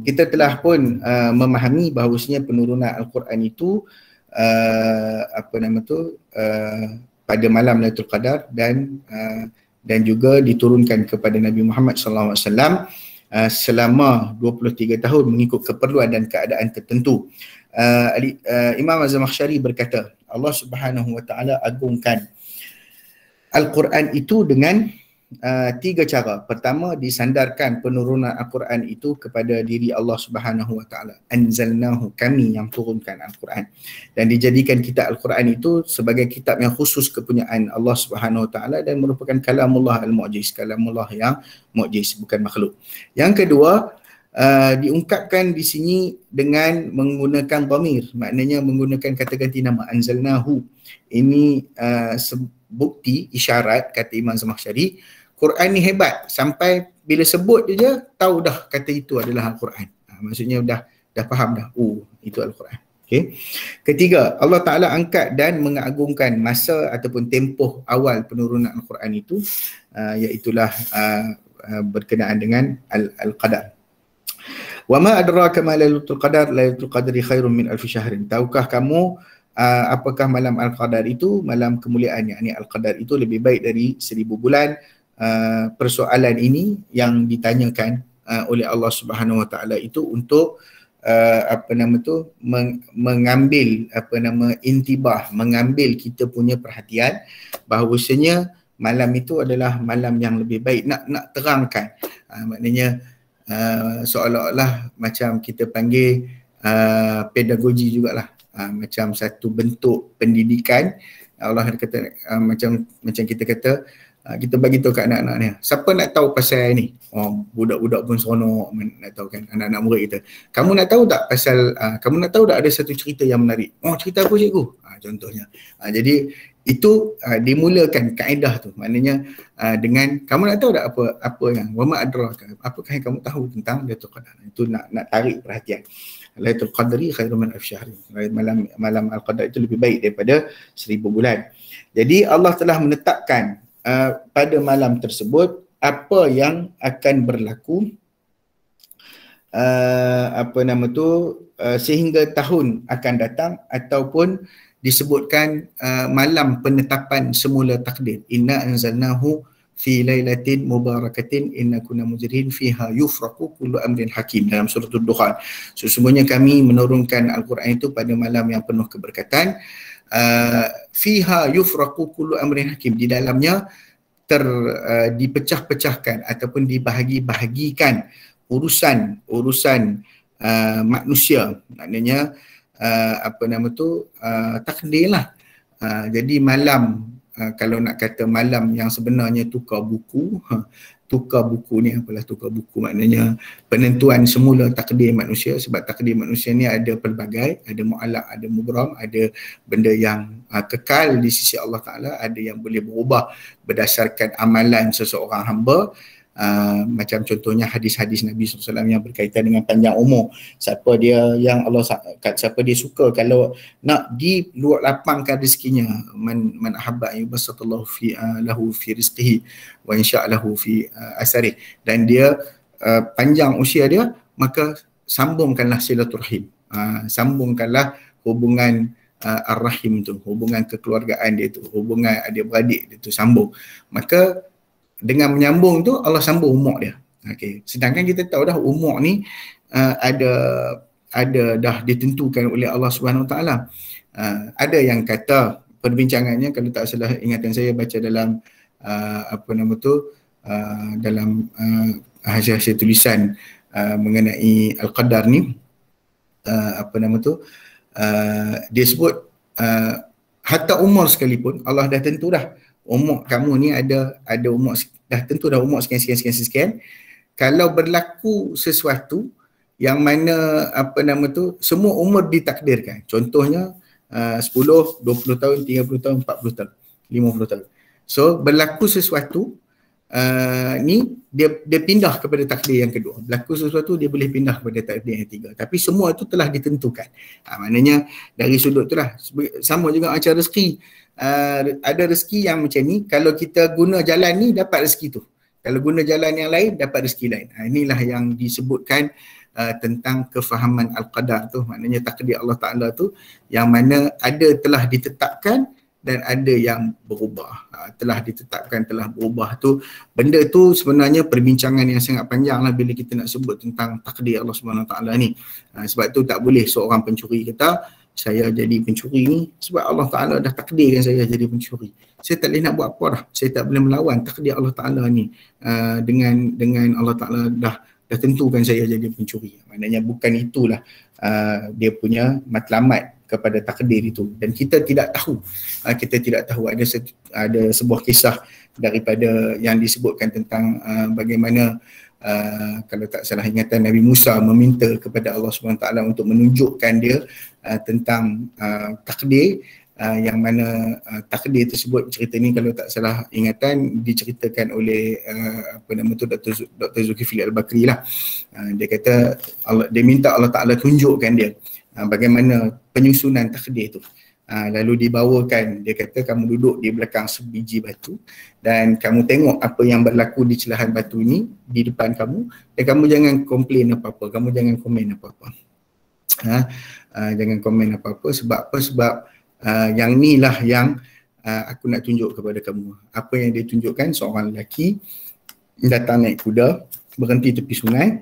kita telah pun memahami bahawasanya penurunan Al-Quran itu pada malam Lailatul Qadar dan juga diturunkan kepada Nabi Muhammad SAW selama 23 tahun mengikut keperluan dan keadaan tertentu. Imam Az-Zamakhsyari berkata, Allah Subhanahu Wa Taala agungkan Al-Quran itu dengan 3 cara. Pertama, disandarkan penurunan Al-Quran itu kepada diri Allah Subhanahu Wa Taala. Anzalnahu, kami yang turunkan Al-Quran. Dan dijadikan kitab Al-Quran itu sebagai kitab yang khusus kepunyaan Allah Subhanahu Wa Taala dan merupakan kalamullah al-mu'jiz, kalamullah yang mu'jiz, bukan makhluk. Yang kedua, diungkapkan di sini dengan menggunakan dhamir, maknanya menggunakan kata ganti nama anzalnahu. Ini bukti isyarat, kata Imam Zamakhsyari, Quran ni hebat sampai bila sebut je tahu dah kata itu adalah Al-Quran. Maksudnya dah faham dah, itu Al-Quran. Okay. Ketiga, Allah Ta'ala angkat dan mengagungkan masa ataupun tempoh awal penurunan Al-Quran itu, iaitulah berkenaan dengan Al-Qadar. Wa ma adraka ma lailatul qadar, lailatul qadri khairum min alfi syahrin. Tahukah kamu apakah malam Al-Qadar itu? Malam kemuliaan, yakni Al-Qadar itu lebih baik dari 1000 bulan. Persoalan ini yang ditanyakan oleh Allah Subhanahu Wa Taala itu untuk mengambil intibah, mengambil kita punya perhatian bahawasanya malam itu adalah malam yang lebih baik. Nak terangkan, maknanya seolah-olah macam kita panggil pedagogi jugalah, macam satu bentuk pendidikan. Allah kata macam kita kata, kita bagi tahu kat anak-anak ni, siapa nak tahu pasal ni? Budak-budak pun seronok nak tahu kan, anak-anak murid kita. Kamu nak tahu tak pasal, kamu nak tahu tak ada satu cerita yang menarik? Cerita apa cikgu? Contohnya. Jadi itu dimulakan kaedah tu, maknanya dengan kamu nak tahu tak apa yang wa ma adraka, apakah yang kamu tahu tentang Lailatul Qadar? Itu nak tarik perhatian. Lailatul Qadri khairum min alfi syahr. Malam Al-Qadar itu lebih baik daripada 1000 bulan. Jadi Allah telah menetapkan pada malam tersebut apa yang akan berlaku sehingga tahun akan datang, ataupun disebutkan malam penetapan semula takdir. Inna anzalnahu fi lailatin mubarakatin inna kunna mujrimin fiha yufraqu kullu amrin hakim, dalam surah Ad-Dukhan. Sesungguhnya kami menurunkan Al-Quran itu pada malam yang penuh keberkatan. Fiha yufraqu kullu amrin hakim, di dalamnya dipecah-pecahkan ataupun dibahagi-bahagikan urusan manusia, maknanya takdir lah. Jadi malam, kalau nak kata malam yang sebenarnya tukar buku ni apalah tukar buku, maknanya penentuan semula takdir manusia. Sebab takdir manusia ni ada pelbagai, ada mu'allaq, ada mubram, ada benda yang kekal di sisi Allah Ta'ala, ada yang boleh berubah berdasarkan amalan seseorang hamba. Macam contohnya hadis-hadis Nabi SAW yang berkaitan dengan panjang umur. Siapa dia suka kalau nak diluat lapangkan rezekinya, man ahabba yubasatallahu fi lahu fi rizqihi wa insya'lahu fi asari, dan dia panjang usia dia, maka sambungkanlah silaturahim, sambungkanlah hubungan ar-rahim tu, hubungan kekeluargaan dia tu, hubungan adik-beradik dia tu sambung. Maka dengan menyambung tu Allah sambung umur dia. Okey. Sedangkan kita tahu dah umur ni ada dah ditentukan oleh Allah Subhanahu Wa Taala. Ada yang kata, perbincangannya kalau tak salah ingatan saya baca dalam dalam hasil tulisan mengenai Al-Qadar ni, dia sebut hatta umur sekalipun Allah dah tentu dah, umur kamu ni ada umur, dah tentu dah umur sekian. Kalau berlaku sesuatu yang mana semua umur ditakdirkan, contohnya 10, 20 tahun, 30 tahun, 40 tahun, 50 tahun. So berlaku sesuatu ni dia pindah kepada takdir yang kedua. Berlaku sesuatu dia boleh pindah kepada takdir yang ketiga. Tapi semua itu telah ditentukan. Maknanya dari sudut itulah, sama juga macam rezeki. Ada rezeki yang macam ni, kalau kita guna jalan ni dapat rezeki tu, kalau guna jalan yang lain dapat rezeki lain. Inilah yang disebutkan tentang kefahaman Al-Qadar tu, maknanya takdir Allah Ta'ala tu, yang mana ada telah ditetapkan dan ada yang berubah. Telah ditetapkan, telah berubah tu, benda tu sebenarnya perbincangan yang sangat panjang lah bila kita nak sebut tentang takdir Allah Subhanahu Wa Ta'ala ni. Sebab tu tak boleh seorang pencuri kata, saya jadi pencuri ni sebab Allah Ta'ala dah takdirkan saya jadi pencuri. Saya tak boleh nak buat apa dah. Saya tak boleh melawan takdir Allah Ta'ala ni. Dengan Allah Ta'ala dah tentukan saya jadi pencuri. Maknanya bukan itulah dia punya matlamat kepada takdir itu. Dan kita tidak tahu. Ada sebuah kisah daripada yang disebutkan tentang bagaimana kalau tak salah ingatan, Nabi Musa meminta kepada Allah SWT untuk menunjukkan dia tentang takdir, yang mana takdir tersebut, cerita ni kalau tak salah ingatan diceritakan oleh Dr. Zulkifli Al-Bakri lah. Dia kata dia minta Allah Ta'ala tunjukkan dia bagaimana penyusunan takdir tu. Lalu dibawakan, dia kata kamu duduk di belakang sebiji batu dan kamu tengok apa yang berlaku di celahan batu ni di depan kamu, dan kamu jangan komplain apa-apa, kamu jangan komen apa-apa. Jangan komen apa-apa. Sebab apa? Sebab yang ni lah yang aku nak tunjuk kepada kamu. Apa yang dia tunjukkan, seorang lelaki datang naik kuda, berhenti tepi sungai,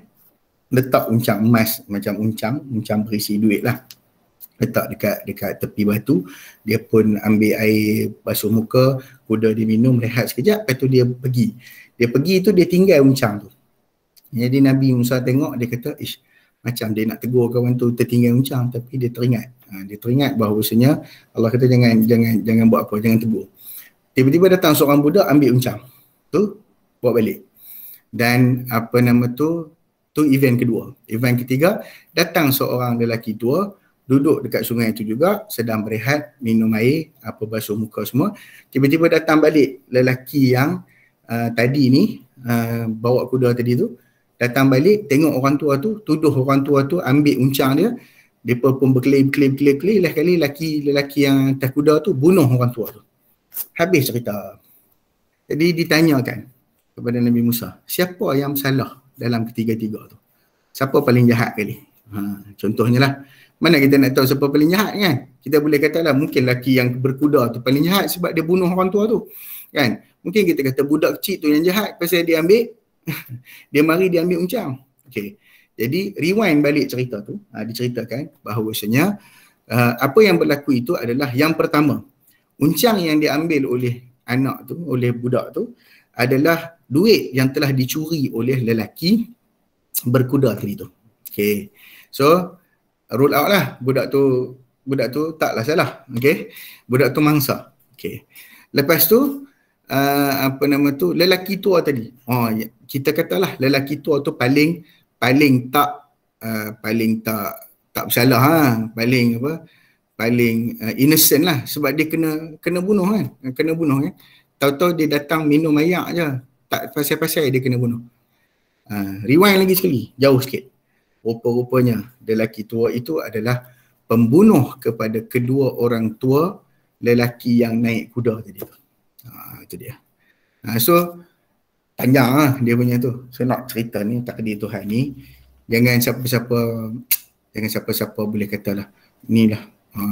letak uncang emas, macam uncang berisi duit lah, letak dekat tepi batu. Dia pun ambil air basuh muka, kuda dia minum, rehat sekejap, lepas tu dia pergi tu dia tinggal uncang tu. Jadi Nabi Musa tengok, dia kata ish, macam dia nak tegur kawan tu tertinggal uncang, tapi dia teringat bahawasanya Allah kata jangan buat apa, jangan tegur. Tiba-tiba datang seorang budak ambil uncang tu, bawa balik. Dan tu event kedua. Event ketiga, datang seorang lelaki tua duduk dekat sungai itu juga, sedang berehat, minum air, basuh muka semua. Tiba-tiba datang balik lelaki yang tadi ni, bawa kuda tadi tu, datang balik, tengok orang tua tu, tuduh orang tua tu ambil uncang dia. Dia pun berkelip, last kali lelaki yang atas kuda tu bunuh orang tua tu. Habis cerita. Jadi ditanyakan kepada Nabi Musa, siapa yang salah dalam ketiga-tiga tu? Siapa paling jahat kali? Contohnya lah, mana kita nak tahu siapa paling jahat kan? Kita boleh katalah mungkin lelaki yang berkuda tu paling jahat sebab dia bunuh orang tua tu, kan? Mungkin kita kata budak kecil tu yang jahat pasal dia ambil dia ambil uncang. Okey. Jadi rewind balik cerita tu, diceritakan bahawasanya apa yang berlaku itu adalah, yang pertama, uncang yang diambil oleh anak tu, oleh budak tu adalah duit yang telah dicuri oleh lelaki berkuda tadi tu. Okey. So rule out lah, budak tu taklah salah. Okey. Budak tu mangsa. Okey. Lepas tu lelaki tua tadi. Kita katalah lelaki tua tu paling tak bersalah, paling innocent lah, sebab dia kena bunuh kan. Tahu-tahu dia datang minum air je, tak pasal-pasal dia kena bunuh. Rewind lagi sekali, jauh sikit. Rupa-rupanya lelaki tua itu adalah pembunuh kepada kedua orang tua lelaki yang naik kuda tadi tu. Itu dia. So panjang lah dia punya tu. So nak cerita ni, takdir Tuhan ni, jangan siapa-siapa boleh katalah inilah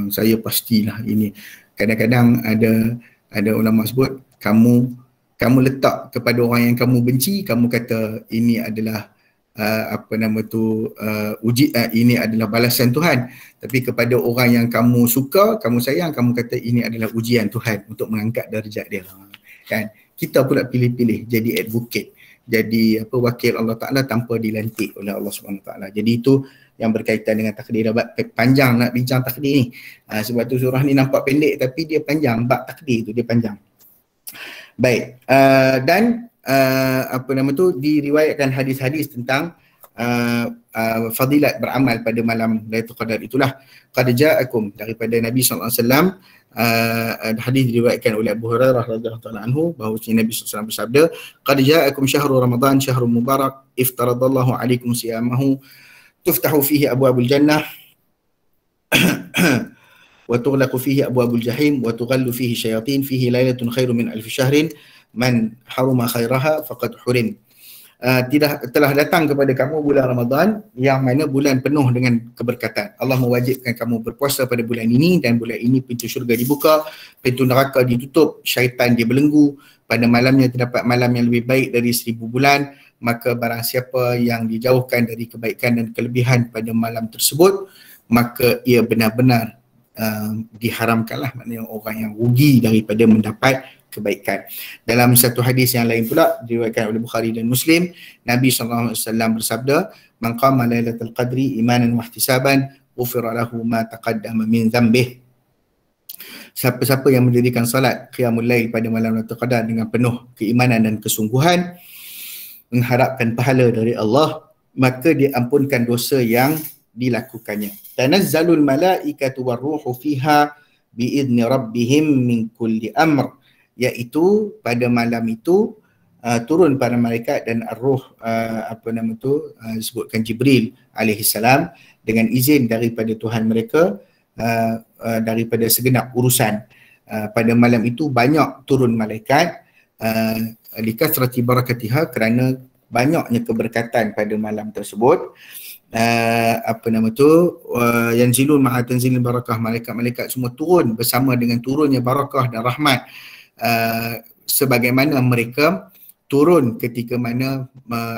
saya pastilah ini. Kadang-kadang ada ulama sebut, kamu letak kepada orang yang kamu benci, kamu kata ini adalah ini adalah balasan Tuhan. Tapi kepada orang yang kamu suka, kamu sayang, kamu kata ini adalah ujian Tuhan untuk mengangkat darjat dia. Kan? Kita pula pilih-pilih jadi advocate, jadi wakil Allah Ta'ala tanpa dilantik oleh Allah SWT. Jadi itu yang berkaitan dengan takdir. Panjang nak bincang takdir ni. Sebab tu surah ni nampak pendek tapi dia panjang. Bab takdir tu dia panjang. Baik. Dan diriwayatkan hadis-hadis tentang fadilat beramal pada malam Lailatul Qadar itulah. Qad ja'akum, daripada Nabi SAW, hadis diriwayatkan oleh Abu Hurairah radhiyallahu ta'ala anhu, bahawa Nabi SAW bersabda, qad ja'akum syahrul Ramadan syahrul mubarak iftaradallahu alaikum siyamahu tuftahu fihi abwabul jannah wa tughlaqu fihi abwabul jahim wa tughallu fihi syayatin fihi lailatun khairu min alfi syahrin man haruma khairaha faqad hurim. Telah datang kepada kamu bulan Ramadan yang mana bulan penuh dengan keberkatan. Allah mewajibkan kamu berpuasa pada bulan ini, dan bulan ini pintu syurga dibuka, pintu neraka ditutup, syaitan dia belenggu. Pada malamnya terdapat malam yang lebih baik dari 1000 bulan. Maka barang siapa yang dijauhkan dari kebaikan dan kelebihan pada malam tersebut, maka ia benar-benar diharamkanlah, maknanya orang yang rugi daripada mendapat kebaikan. Dalam satu hadis yang lain pula diriwayatkan oleh Bukhari dan Muslim, Nabi SAW bersabda, man qama lailatul qadri imanan wa ihtisaban ghufira lahu ma taqaddama min dhanbih. Siapa-siapa yang mendirikan salat qiyamul lail pada malam Lailatul Qadar dengan penuh keimanan dan kesungguhan, mengharapkan pahala dari Allah, maka diampunkan dosa yang dilakukannya. Tanazzalul malaikatu warruhu fiha biidzni rabbihim min kulli amr, iaitu pada malam itu turun para malaikat dan ar-ruh disebutkan Jibril alaihi salam dengan izin daripada Tuhan mereka daripada segenap urusan. Pada malam itu banyak turun malaikat likasrati barakatiha, kerana banyaknya keberkatan pada malam tersebut. Yanzilun ma'a tanzilil barakah, malaikat-malaikat semua turun bersama dengan turunnya barakah dan rahmat, sebagaimana mereka turun ketika mana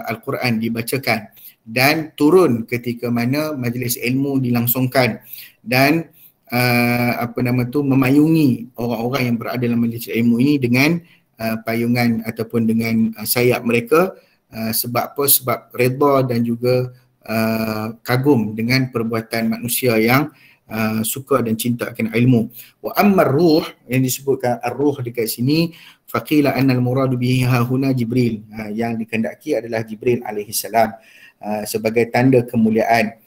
Al-Quran dibacakan, dan turun ketika mana majlis ilmu dilangsungkan, dan memayungi orang-orang yang berada dalam majlis ilmu ini dengan payungan ataupun dengan sayap mereka. Sebab apa? Sebab redha dan juga kagum dengan perbuatan manusia yang suka dan cinta akan ilmu. Wa ammar ruh, yang disebutkan ar-ruh dekat sini, faqila annal muradu bihi hahuna Jibril, yang dikehendaki adalah Jibril alaihi salam, sebagai tanda kemuliaan,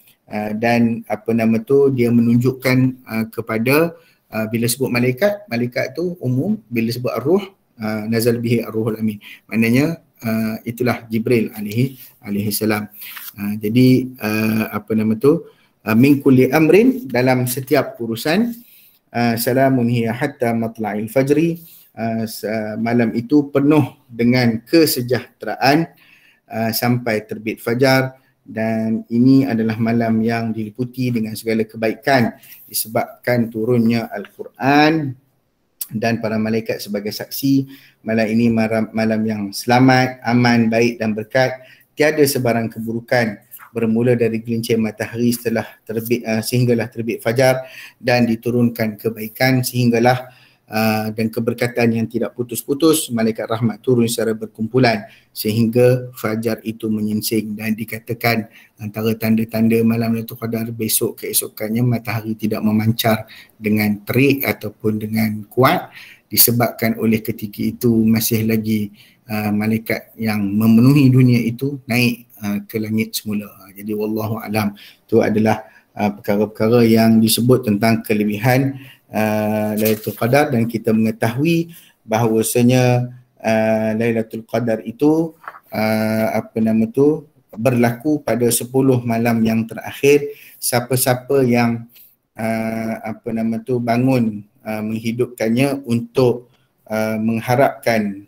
dan dia menunjukkan kepada bila sebut malaikat, malaikat tu umum, bila sebut ar-ruh, nazal bihi ar-ruhul amin, maknanya itulah Jibril alaihi salam. Jadi min kulli amrin, dalam setiap urusan, salamun hiya hatta matla'il fajri, malam itu penuh dengan kesejahteraan sampai terbit fajar, dan ini adalah malam yang diliputi dengan segala kebaikan disebabkan turunnya Al-Quran dan para malaikat sebagai saksi. Malam ini malam yang selamat, aman, baik dan berkat. Tiada sebarang keburukan bermula dari gelincir matahari setelah terbit sehinggalah terbit fajar, dan diturunkan kebaikan sehinggalah dan keberkatan yang tidak putus-putus. Malaikat rahmat turun secara berkumpulan sehingga fajar itu menyingsing, dan dikatakan antara tanda-tanda malam Lailatul Qadar besok keesokannya matahari tidak memancar dengan terik ataupun dengan kuat, disebabkan oleh ketika itu masih lagi malaikat yang memenuhi dunia itu naik ke langit semula. Jadi wallahu alam, itu adalah perkara-perkara yang disebut tentang kelebihan Lailatul Qadar, dan kita mengetahui bahawasanya Lailatul Qadar itu berlaku pada 10 malam yang terakhir. Siapa-siapa yang bangun menghidupkannya untuk mengharapkan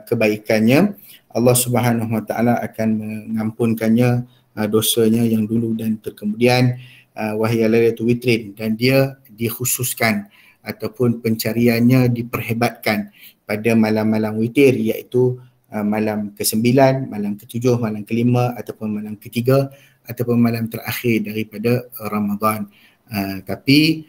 kebaikannya, Allah Subhanahu Wa Taala akan mengampunkannya dosanya yang dulu dan terkemudian. Wahia Lailatul Witrin, dan dia dikhususkan ataupun pencariannya diperhebatkan pada malam-malam witir, iaitu malam ke-9, malam ke-7, malam ke-5 ataupun malam ke-3 ataupun malam terakhir daripada Ramadan. Tapi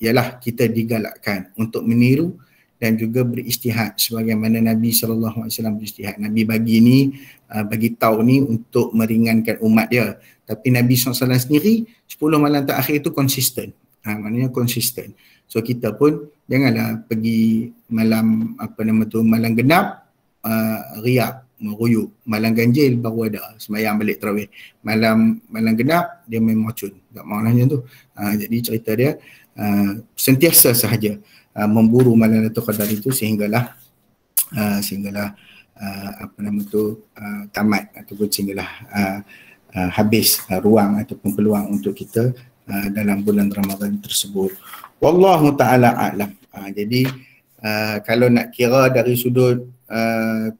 ialah kita digalakkan untuk meniru dan juga beristihad sebagaimana Nabi SAW beristihad. Nabi bagi ni, bagi tahu ni untuk meringankan umat dia. Tapi Nabi SAW sendiri 10 malam terakhir itu konsisten. Maknanya konsisten. So kita pun janganlah pergi malam malam genap riak, meruyuk. Malam ganjil baru ada sembahyang balik tarawih. Malam genap dia main mocun. Tak maknanya tu. Jadi cerita dia sentiasa sahaja memburu malam Lailatul Qadar itu sehinggalah tamat ataupun sehinggalah habis ruang ataupun peluang untuk kita dalam bulan Ramadan tersebut. Wallahu ta'ala a'lam. Jadi kalau nak kira dari sudut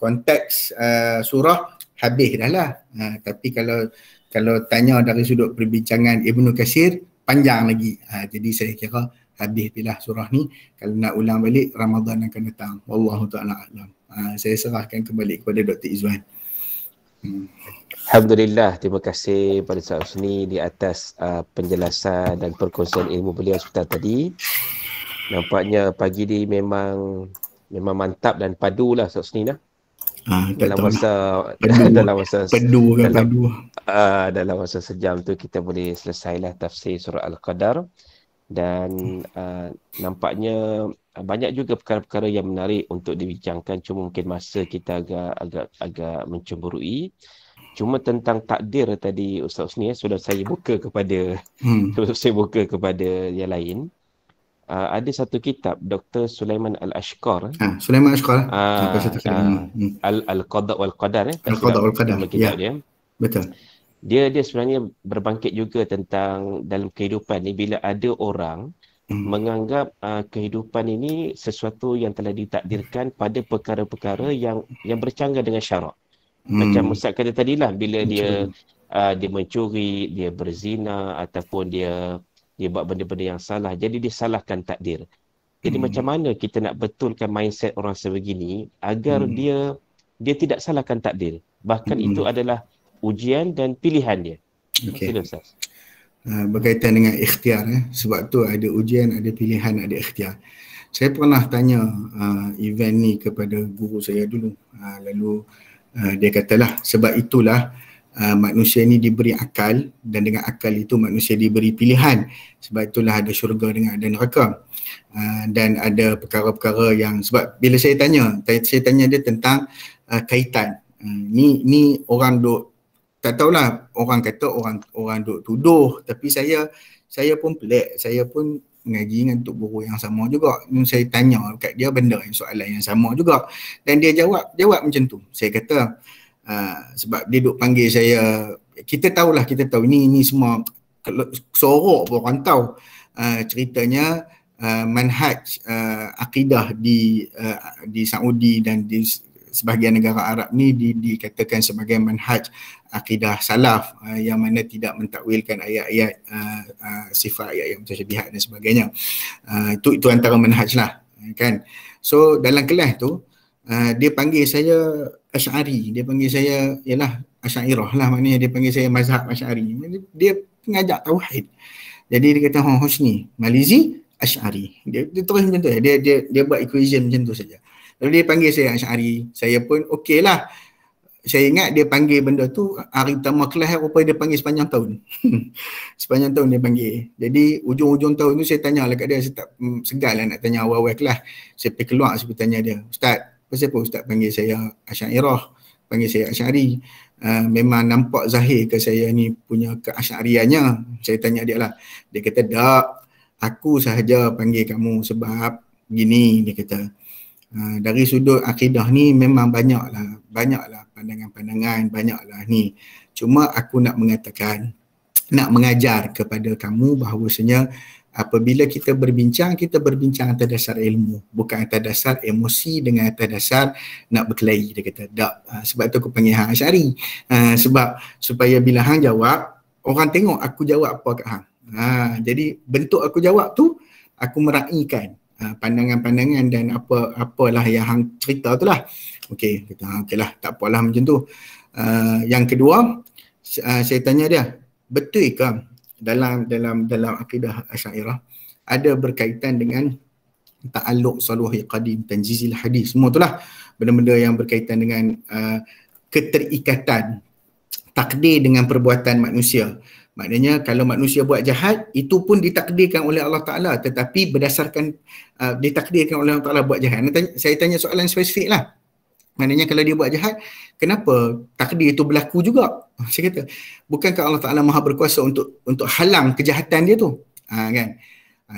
konteks surah, habis dah lah. Tapi kalau tanya dari sudut perbincangan Ibnu Katsir, panjang lagi. Jadi saya kira habis bila surah ni. Kalau nak ulang balik, Ramadan akan datang. Wallahu ta'ala a'lam. Saya serahkan kembali kepada Dr. Izwan. Alhamdulillah, terima kasih pada Ustaz Husni di atas penjelasan dan perkongsian ilmu beliau sebentar tadi. Nampaknya pagi ni memang mantap dan padu lah Ustaz Husni lah. Dalam masa sejam tu kita boleh selesailah tafsir surah Al-Qadar, dan nampaknya banyak juga perkara-perkara yang menarik untuk dibincangkan, cuma mungkin masa kita agak mencemburui. Cuma tentang takdir tadi Ustaz Husni, sudah saya buka kepada saya buka kepada yang lain. Ada satu kitab Dr. Sulaiman Al-Ashqar, Sulaiman Ashqar pasal takdir. Al-Qada wal Qadar, tak Al-Qada silap wal Qadar. nama kitab dia. Betul. Dia sebenarnya berbangkit juga tentang dalam kehidupan ni, bila ada orang menganggap kehidupan ini sesuatu yang telah ditakdirkan pada perkara-perkara yang bercanggah dengan syarak. Macam Ustaz kata tadilah, bila dia mencuri, dia berzina, ataupun dia buat benda-benda yang salah, jadi dia salahkan takdir. Jadi macam mana kita nak betulkan mindset orang sebegini agar dia tidak salahkan takdir, bahkan itu adalah ujian dan pilihan dia. Sila Ustaz. Berkaitan dengan ikhtiar, sebab tu ada ujian, ada pilihan, ada ikhtiar. Saya pernah tanya event ni kepada guru saya dulu, lalu dia katalah, sebab itulah manusia ni diberi akal, dan dengan akal itu manusia diberi pilihan. Sebab itulah ada syurga dengan ada neraka. Dan ada perkara-perkara yang, sebab bila saya tanya dia tentang kaitan. Ni orang duk, tak tahulah, orang kata orang duk tuduh, tapi saya pun pelik, saya pun mengaji dengan tok guru yang sama juga. Saya tanya kat dia benda yang soalan yang sama juga, dan dia jawab macam tu. Saya kata sebab dia duk panggil saya, kita tahu ni semua sorok pun orang tahu. Ceritanya manhaj akidah di Saudi dan di sebahagian negara Arab ni dikatakan sebagai manhaj akidah salaf, yang mana tidak mentakwilkan ayat-ayat sifat ayat-ayat mutasyabihat dan sebagainya. Itu antara manhaj lah, kan. So dalam kelas tu dia panggil saya Asy'ari, dia panggil saya ialah Asy'ariyah lah, maknanya dia panggil saya mazhab Asy'ari. Dia pengajak tauhid. Jadi dia kata Husni Malizi Asy'ari. Dia terus macam tu, dia buat equation macam tu saja. Lalu dia panggil saya Asy'ari, saya pun okey lah. Saya ingat dia panggil benda tu hari pertama kelas, rupanya dia panggil sepanjang tahun. Sepanjang tahun dia panggil. Jadi ujung-ujung tahun tu saya tanya lah kat dia, saya tak segan lah nak tanya awal-awal kelas. Saya pergi keluar, saya tanya dia, Ustaz, pasal apa Ustaz panggil saya Asy'ariyah, panggil saya Asy'ari? Memang nampak zahir ke saya ni punya keasy'ariyahnya? Saya tanya dia lah. Dia kata, tak, aku sahaja panggil kamu sebab gini, dia kata. Dari sudut akidah ni memang banyaklah pandangan-pandangan, banyaklah ni. Cuma aku nak mengatakan, nak mengajar kepada kamu bahawasanya apabila kita berbincang atas dasar ilmu, bukan atas dasar emosi dengan atas dasar nak berkelahi. Dia kata, tak, sebab tu aku panggil hang Asy'ari. Sebab supaya bila hang jawab, orang tengok aku jawab apa kat hang. Jadi bentuk aku jawab tu, aku meraihkan pandangan-pandangan dan apalah yang hang cerita tu lah. Okey, kata okey lah, tak apalah macam tu. Yang kedua, saya tanya dia, betul ke dalam akidah Asy'ariyah ada berkaitan dengan ta'alluq saluhi qadim, tanjizil hadis, semua itulah benda-benda yang berkaitan dengan keterikatan takdir dengan perbuatan manusia. Maknanya kalau manusia buat jahat, itu pun ditakdirkan oleh Allah Ta'ala, tetapi berdasarkan ditakdirkan oleh Allah Ta'ala buat jahat. Saya tanya soalan spesifik lah. Maknanya kalau dia buat jahat, kenapa takdir itu berlaku juga? Saya kata, bukankah Allah Ta'ala maha berkuasa untuk halang kejahatan dia tu? Kan?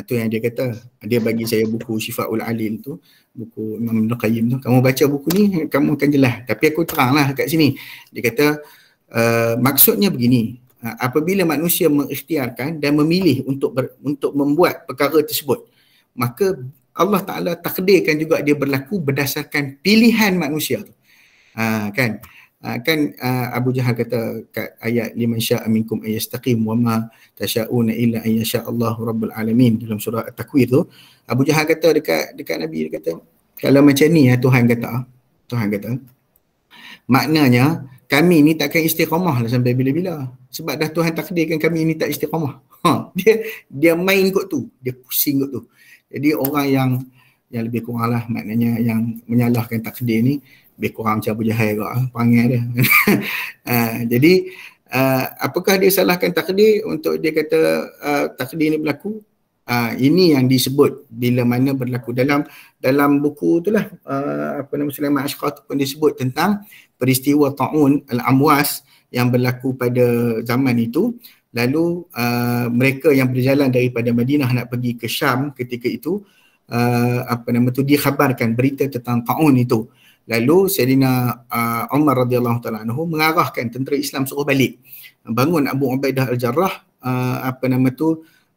Itu yang dia kata. Dia bagi saya buku Syifaul Alil tu, buku Imam Ibn Qayyim tu. Kamu baca buku ni, kamu akan jelas. Tapi aku teranglah kat sini. Dia kata, maksudnya begini. Apabila manusia mengikhtiarkan dan memilih untuk membuat perkara tersebut, maka Allah Ta'ala takdirkan juga dia berlaku berdasarkan pilihan manusia tu. Kan Abu Jahal kata kat ayat liman syaa minkum ayastaqim wa ma tasyauna illa an yasha Allahu rabbul alamin, dalam surah At-Takwir tu. Abu Jahal kata dekat Nabi, dia kata kalau macam ni Tuhan kata maknanya kami ni takkan istiqamah lah sampai bila-bila, sebab dah Tuhan takdirkan kami ni tak istiqamah. Dia main kot tu, dia pusing kot tu. Jadi orang yang lebih kurang lah, maknanya yang menyalahkan takdir ni lebih kurang macam Abu Jahal kot panggil dia. Jadi apakah dia salahkan takdir untuk dia kata takdir ni berlaku? Ini yang disebut bila mana berlaku dalam buku itulah Sulaiman Ashqar pun disebut tentang peristiwa Ta'un Al-Amwas yang berlaku pada zaman itu. Lalu mereka yang berjalan daripada Madinah nak pergi ke Syam ketika itu dikhabarkan berita tentang Ta'un itu. Lalu Sayyidina Umar radhiyallahu taala anhu mengarahkan tentera Islam suruh balik. Bangun Abu Ubaidah Al-Jarrah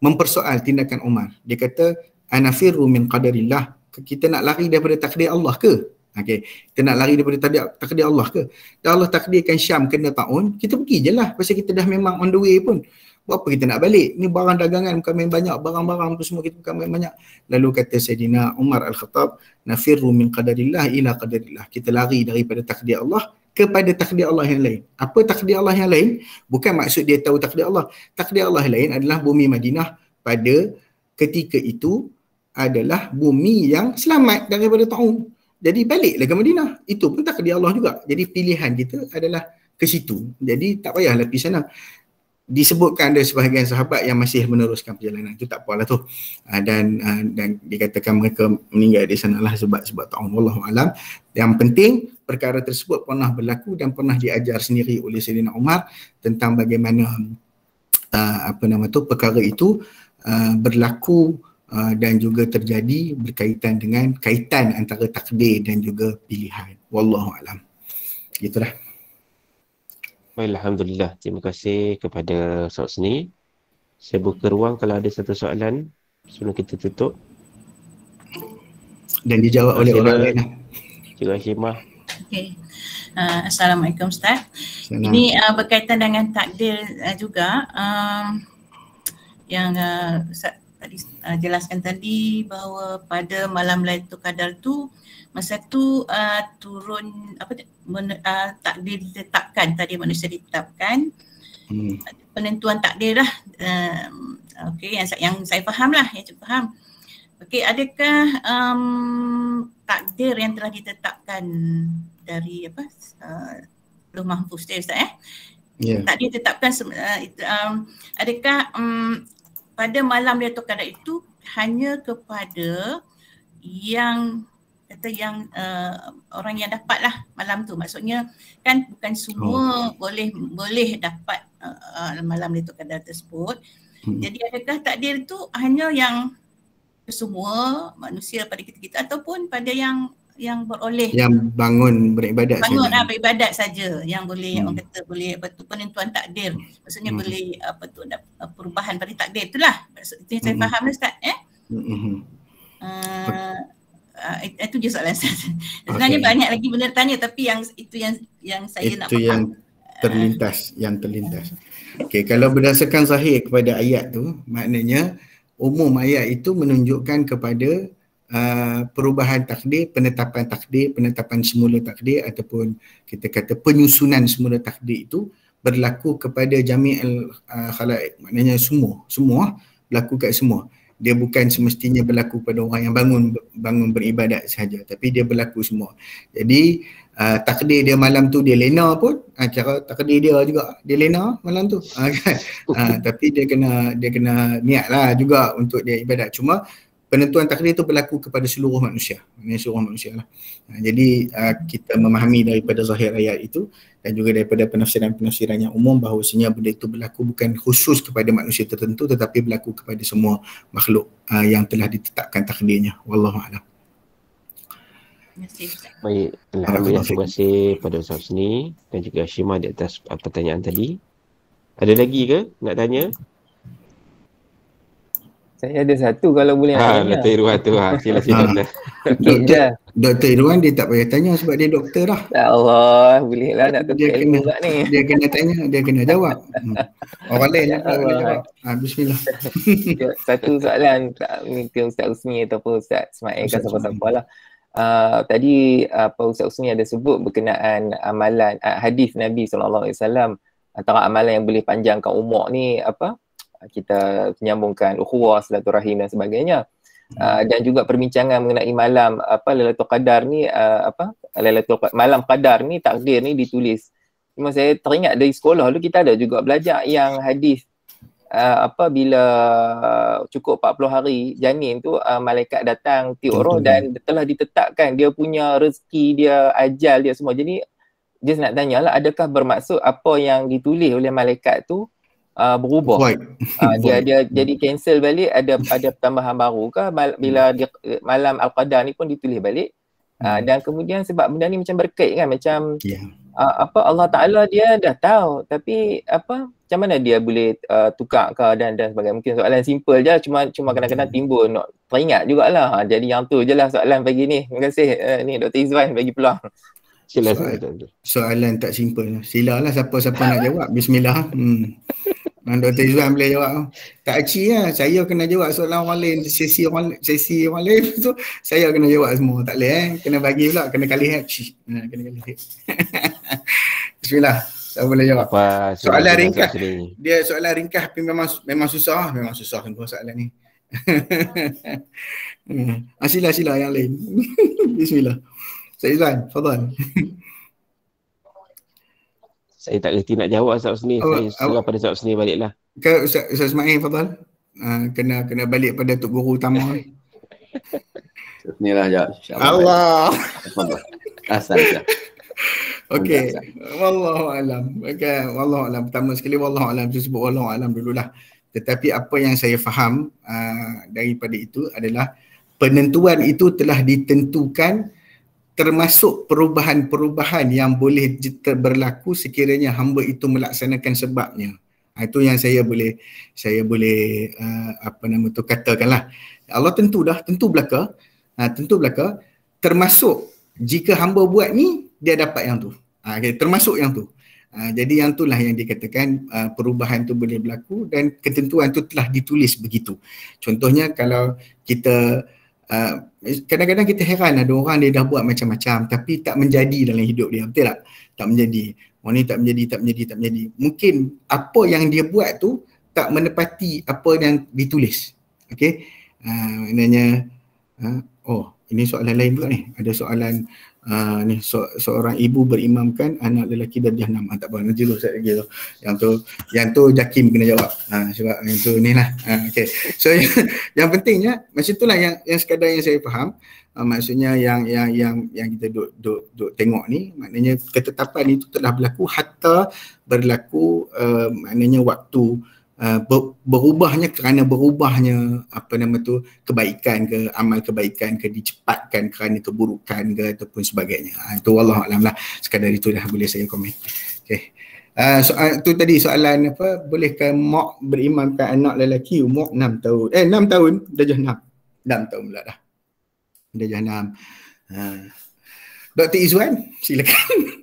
mempersoal tindakan Umar. Dia kata, ana firru min qadarillah. Kita nak lari daripada takdir Allah ke? Okey, kita nak lari daripada takdir Allah ke? Dan Allah takdirkan Syam kena Ta'un, kita pergi je lah. Pasal kita dah memang on the way pun. Berapa kita nak balik? Ni barang dagangan bukan main banyak, barang-barang tu semua kita bukan main banyak. Lalu kata Sayyidina Umar Al-Khattab, nafirru min qadarillah ila qadarillah. Kita lari daripada takdir Allah kepada takdir Allah yang lain. Apa takdir Allah yang lain? Bukan maksud dia tahu takdir Allah. Takdir Allah yang lain adalah bumi Madinah pada ketika itu adalah bumi yang selamat daripada Ta'un. Jadi baliklah ke Madinah. Itu pun takdir Allah juga. Jadi pilihan kita adalah ke situ. Jadi tak payahlah pergi sana. Disebutkan ada sebahagian sahabat yang masih meneruskan perjalanan. Itu tak apalah tu. Dan dikatakan mereka meninggal di sanalah sebab Ta'un. Wallahu alam. Yang penting perkara tersebut pernah berlaku dan pernah diajar sendiri oleh Sayyidina Umar tentang bagaimana perkara itu berlaku dan juga terjadi berkaitan dengan kaitan antara takdir dan juga pilihan. Wallahu alam. Gitulah. Alhamdulillah. Terima kasih kepada Ustaz Husni. Saya buka ruang kalau ada satu soalan sebelum kita tutup. Dan dijawab oleh orang lain. Cikgu Hashimah. Okey. Assalamualaikum Ustaz. Ini berkaitan dengan takdir juga. Yang Ustaz tadi jelaskan tadi bahawa pada malam Lailatul Qadar tu masa tu turun takdir ditetapkan, tadi manusia ditetapkan. Penentuan takdir lah. Okey, yang saya faham lah, yang saya faham. Okey, adakah takdir yang telah ditetapkan dari Lauh Mahfuz dia Ustaz Yeah. Takdir ditetapkan adakah pada malam Lailatul Qadar itu hanya kepada yang orang yang dapatlah malam tu, maksudnya kan bukan semua boleh dapat malam Lailatul Qadar tersebut. Jadi adakah takdir itu hanya yang semua manusia pada kita ataupun pada yang beroleh, yang bangun beribadat beribadat saja yang boleh orang kata boleh penentuan takdir, maksudnya boleh perubahan pada takdir itulah maksudnya saya faham Ustaz itu je soalan saya. Sebenarnya banyak lagi benda tanya tapi yang saya nak faham. Yang terlintas. Okey, kalau berdasarkan zahir kepada ayat tu, maknanya umum ayat itu menunjukkan kepada perubahan takdir, penetapan semula takdir ataupun kita kata penyusunan semula takdir itu berlaku kepada jami'il khalaik, maknanya semua berlaku kat semua. Dia bukan semestinya berlaku pada orang yang bangun beribadat sahaja, tapi dia berlaku semua. Jadi takdir dia malam tu dia lena pun, cara takdir dia juga dia lena malam tu kan? Tapi dia kena niatlah juga untuk dia ibadat. Cuma penentuan takdir itu berlaku kepada seluruh manusia, lah. Jadi kita memahami daripada zahir ayat itu dan juga daripada penafsiran-penafsiran yang umum bahawasanya benda itu berlaku bukan khusus kepada manusia tertentu tetapi berlaku kepada semua makhluk yang telah ditetapkan takdirnya. Wallahu a'lam. Baik, alhamdulillah, terima kasih pada Ustaz Husni dan juga Hashimah di atas pertanyaan tadi. Ada lagi ke nak tanya? Saya ada satu kalau boleh nak tanya. Dr. Irwan tu. Silakan Dr. Irwan dia tak payah tanya sebab dia doktor lah. Ya Allah, bolehlah nak tukar ilmu kat ni. Dia kena tanya, dia kena jawab. Orang lain tak boleh jawab. Bismillah. Satu soalan ke Ustaz Husni ataupun Ustaz Ismail ke siapa-siapa lah. Tadi Ustaz Husni ada sebut berkenaan amalan hadis Nabi SAW, antara amalan yang boleh panjangkan umur ni kita menyambungkan ukhuwah, silaturahim dan sebagainya. Dan juga perbincangan mengenai malam Lailatul Qadar ni malam Qadar ni, takdir ni ditulis. Cuma saya teringat dari sekolah dulu kita ada juga belajar yang hadis bila cukup 40 hari janin tu malaikat datang tiup roh dan telah ditetapkan dia punya rezeki dia, ajal dia semua. Jadi dia nak tanyalah, adakah bermaksud apa yang ditulis oleh malaikat tu berubah? Dia jadi cancel balik, ada tambahan baru ke bila dia, malam Al-Qadar ni pun ditulis balik. Dan kemudian sebab benda ni macam berkait kan, macam Allah Ta'ala dia dah tahu, tapi macam mana dia boleh tukar ke dan sebagainya. Mungkin soalan simple je, cuma kadang-kadang timbul nak teringat jugalah. Jadi yang tu je lah soalan pagi ni. Terima kasih ni Dr. Izwan bagi peluang. Soalan tak simple. Silalah siapa-siapa nak jawab. Bismillah. Dr. Izwan boleh jawab. Tak aci lah. Saya kena jawab soalan orang lain. Sesi orang lain tu saya kena jawab semua. Tak boleh Kena bagi pula. Kena kali hack. Kena kali hack. Bismillah. Saya boleh jawab. Soalan ringkas. Dia soalan ringkas tapi memang susah. Memang susah sungguh soalan ni. Sila yang lain. Bismillah. Saya Izwan, fadhal. Saya tak reti nak jawab Ustaz Husni. Saya serah pada Ustaz Husni baliklah. Ustaz Ismail, fadhal. Kena balik pada Tok Guru utama. Inilah jawab. Allah. Asal je. Okey. Wallahu alam. Okey, wallahu alam. Pertama sekali wallahu alam, saya sebut wallahu alam dululah. Tetapi apa yang saya faham daripada itu adalah penentuan itu telah ditentukan, termasuk perubahan-perubahan yang boleh berlaku sekiranya hamba itu melaksanakan sebabnya. Itu yang saya boleh katakanlah. Allah tentu belaka. Tentu belaka, termasuk jika hamba buat ni dia dapat yang tu. Termasuk yang tu. Jadi yang itulah yang dikatakan perubahan tu boleh berlaku dan ketentuan tu telah ditulis begitu. Contohnya kalau kita kadang-kadang kita heran ada orang dia dah buat macam-macam tapi tak menjadi dalam hidup dia, betul tak? Tak menjadi. Orang ni tak menjadi. Mungkin apa yang dia buat tu tak menepati apa yang ditulis. Okey. Maknanya ini soalan lain pula ni. Ada soalan ni seorang ibu berimamkan anak lelaki darjah 6. Tak apa, nanti dulu saya lagi tu. Yang tu Jakim kena jawab. Sebab yang tu ni lah. Okey. So yang pentingnya macam itulah yang sekadar yang saya faham. Maksudnya yang kita duk tengok ni, maknanya ketetapan itu telah berlaku hatta berlaku maknanya waktu berubahnya kerana berubahnya kebaikan ke, amal kebaikan ke, dicepatkan kerana keburukan ke ataupun sebagainya. Itu wallahu alam lah. Sekadar itu dah boleh saya komen. Okey. Soal tu tadi soalan bolehkah mak berimamkan anak lelaki umur 6 tahun. 6 tahun darjah 6. 6 tahun pula dah. Darjah 6. Dr. Izwan, silakan.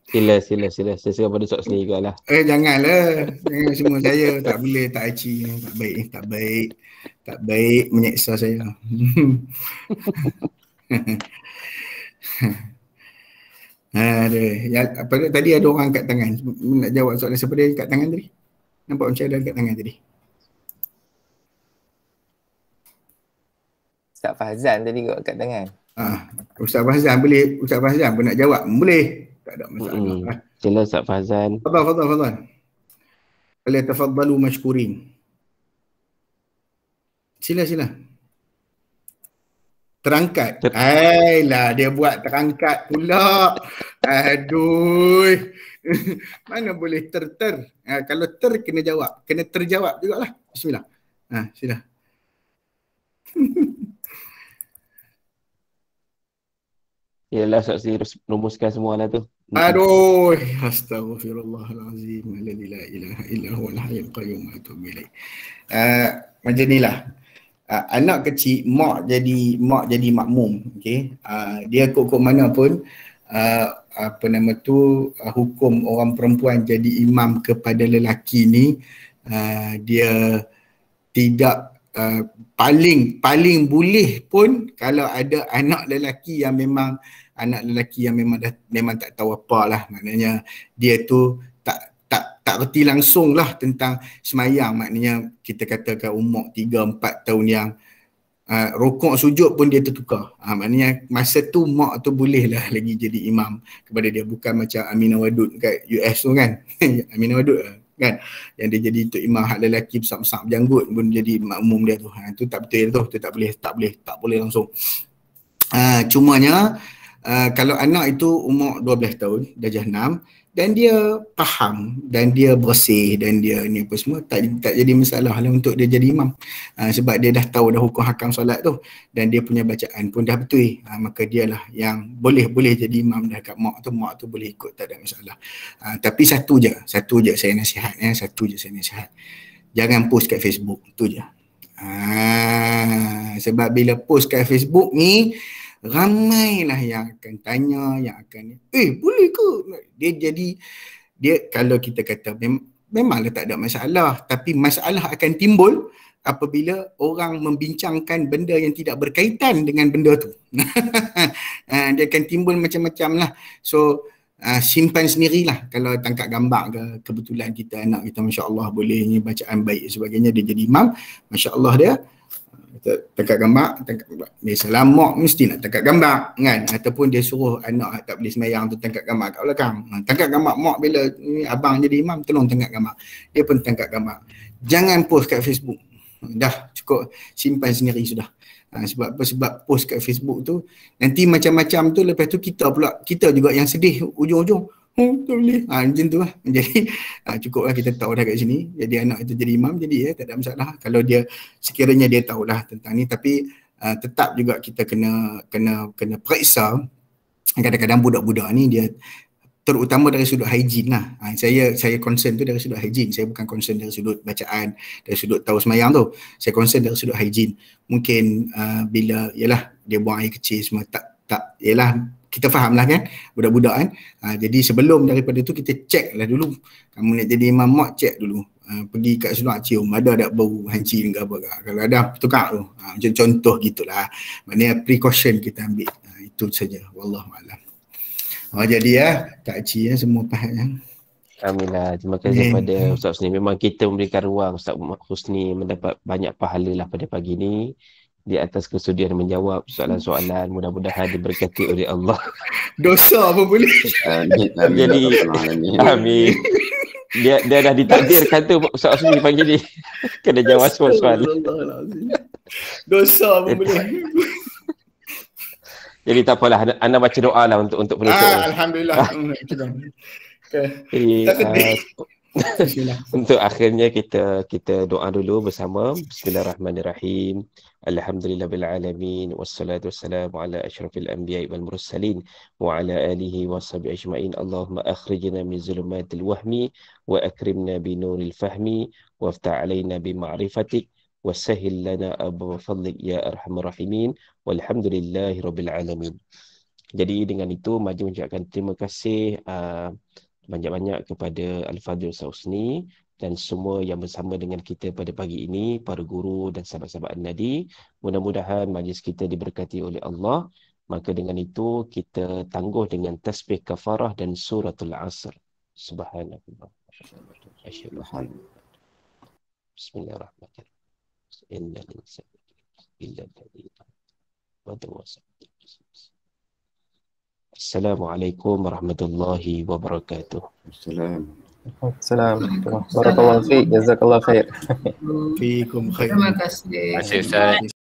Sila. Saya serah pada Ustaz Husni jugalah. Janganlah. Jangan semua saya tak boleh, tak aci. Tak baik menyeksa saya. Tadi ada orang kat tangan. Nak jawab soalan siapa dia kat tangan tadi? Nampak macam ada kat tangan tadi. Ustaz Fahzan tadi kat tangan. Ustaz Fahzan boleh. Ustaz Fahzan pun nak jawab. Boleh. Tak ada masalah. Sila Ustaz Fahzan. Fadal. Boleh tafaddalu mashkurin. Sila. Terangkat. Ailah dia buat terangkat pula. Aduh. Mana boleh kalau kena jawab. Kena terjawab jugalah. Bismillah. Sila. Yalah Ustaz Husni rumuskan semua lah tu. Aduh, astagfirullahalazim, la ilaha illa huwal hayyul qayyum wa atubu ilaih. Macam inilah. Anak kecil mak jadi makmum, okey. Dia kok mana pun hukum orang perempuan jadi imam kepada lelaki ni dia tidak paling boleh pun kalau ada anak lelaki yang memang tak tahu apa lah, maknanya dia tu tak reti langsung lah tentang semayang, maknanya kita katakan umur 3-4 tahun yang rukuk sujud pun dia tertukar. Maknanya masa tu mak tu boleh lah lagi jadi imam kepada dia, bukan macam Aminah Wadud kat US tu kan. Aminah Wadud kan, yang dia jadi tok imam hak lelaki besar-besar berjanggut pun jadi makmum dia tu. Tu tak betul tu, tu tak boleh langsung. Cumanya kalau anak itu umur 12 tahun, darjah 6 dan dia faham dan dia bersih dan dia ni apa semua, tak jadi masalah lah untuk dia jadi imam. Sebab dia dah tahu dah hukum hakam solat tu dan dia punya bacaan pun dah betul. Maka dialah yang boleh jadi imam dah kat mak tu boleh ikut, tak ada masalah. Tapi satu je saya nasihat, jangan post kat Facebook tu je. Sebab bila post kat Facebook ni ramailah yang akan tanya, yang akan boleh ke? Dia kalau kita kata memanglah tak ada masalah, tapi masalah akan timbul apabila orang membincangkan benda yang tidak berkaitan dengan benda tu. Dia akan timbul macam-macam lah. So simpan sendirilah. Kalau tangkap gambar ke, kebetulan kita anak kita masya-Allah boleh ni bacaan baik sebagainya, dia jadi imam, masya-Allah dia tangkap gambar, dia salam mak mesti nak tangkap gambar kan, ataupun dia suruh anak tak boleh sembahyang tu tangkap gambar kat belakang. Tangkap gambar mak bila ni abang jadi imam, tolong tangkap gambar. Dia pun tangkap gambar. Jangan post kat Facebook. Dah cukup, simpan sendiri sudah. Sebab apa? Sebab post kat Facebook tu nanti macam-macam tu, lepas tu kita juga yang sedih ujung-ujung. Tak boleh. Macam tu lah. Jadi cukuplah kita tahu dah kat sini. Jadi anak itu jadi imam, jadi tak ada masalah. Kalau dia sekiranya dia tahulah tentang ni, tapi tetap juga kita kena periksa. Kadang-kadang budak-budak ni dia terutama dari sudut hygiene lah. Saya concern tu dari sudut hygiene. Saya bukan concern dari sudut bacaan, dari sudut tahu semayang tu. Saya concern dari sudut hygiene. Mungkin bila yalah dia buang air kecil semua tak yalah, kita faham lah kan budak-budak kan. Jadi sebelum daripada tu kita check lah dulu. Kamu nak jadi imam mak, check dulu. Pergi kat sunat cium ada tak bau hanci ke apa ke. Kalau ada tukar tu. Macam contoh gitulah. Maknanya precaution kita ambil. Itu saja. Wallahualam. Jadi tak ci semua faham. Alhamdulillah. Terima kasih kepada Ustaz Husni. Memang kita memberikan ruang Ustaz Husni mendapat banyak pahala lah pada pagi ni, di atas kesudian menjawab soalan-soalan. Mudah-mudahan diberkati oleh Allah. Dosa apa boleh. Jadi amin. Dia dah ditakdirkan tu Ustaz Husni pagi ni. Kena jawab soalan. Dosa apa boleh. Jadi tak apalah, anda baca doa lah untuk penutup. Alhamdulillah. Jadi untuk akhirnya kita doa dulu bersama. Bismillahirrahmanirrahim. Alhamdulillahil alamin, wassalatu wassalamu ala asyrafil anbiya'i wal mursalin wa ala alihi washabihi ajma'in. Allahumma akhrijna min zulumatil wahmi wa akrimna bi nuril fahmi waftah alaina bi ma'rifatik wasahhil lana abwaab fadlik ya arhamar rahimin walhamdulillahi rabbil alamin. Jadi dengan itu mari mengucapkan terima kasih banyak-banyak kepada Al-Fadhil Ustaz Husni dan semua yang bersama dengan kita pada pagi ini, para guru dan sahabat-sahabat An-Nadi. Mudah-mudahan majlis kita diberkati oleh Allah. Maka dengan itu kita tangguh dengan tasbih kafarah dan suratul Asr. Subhanallah. Bismillahirrahmanirrahim. Innal insana illa Assalamualaikum warahmatullahi wabarakatuh. Assalamualaikum. Barakallahu fiik. Jazakallahu khair. Fiikum khair. Terima kasih. Terima kasih Ustaz.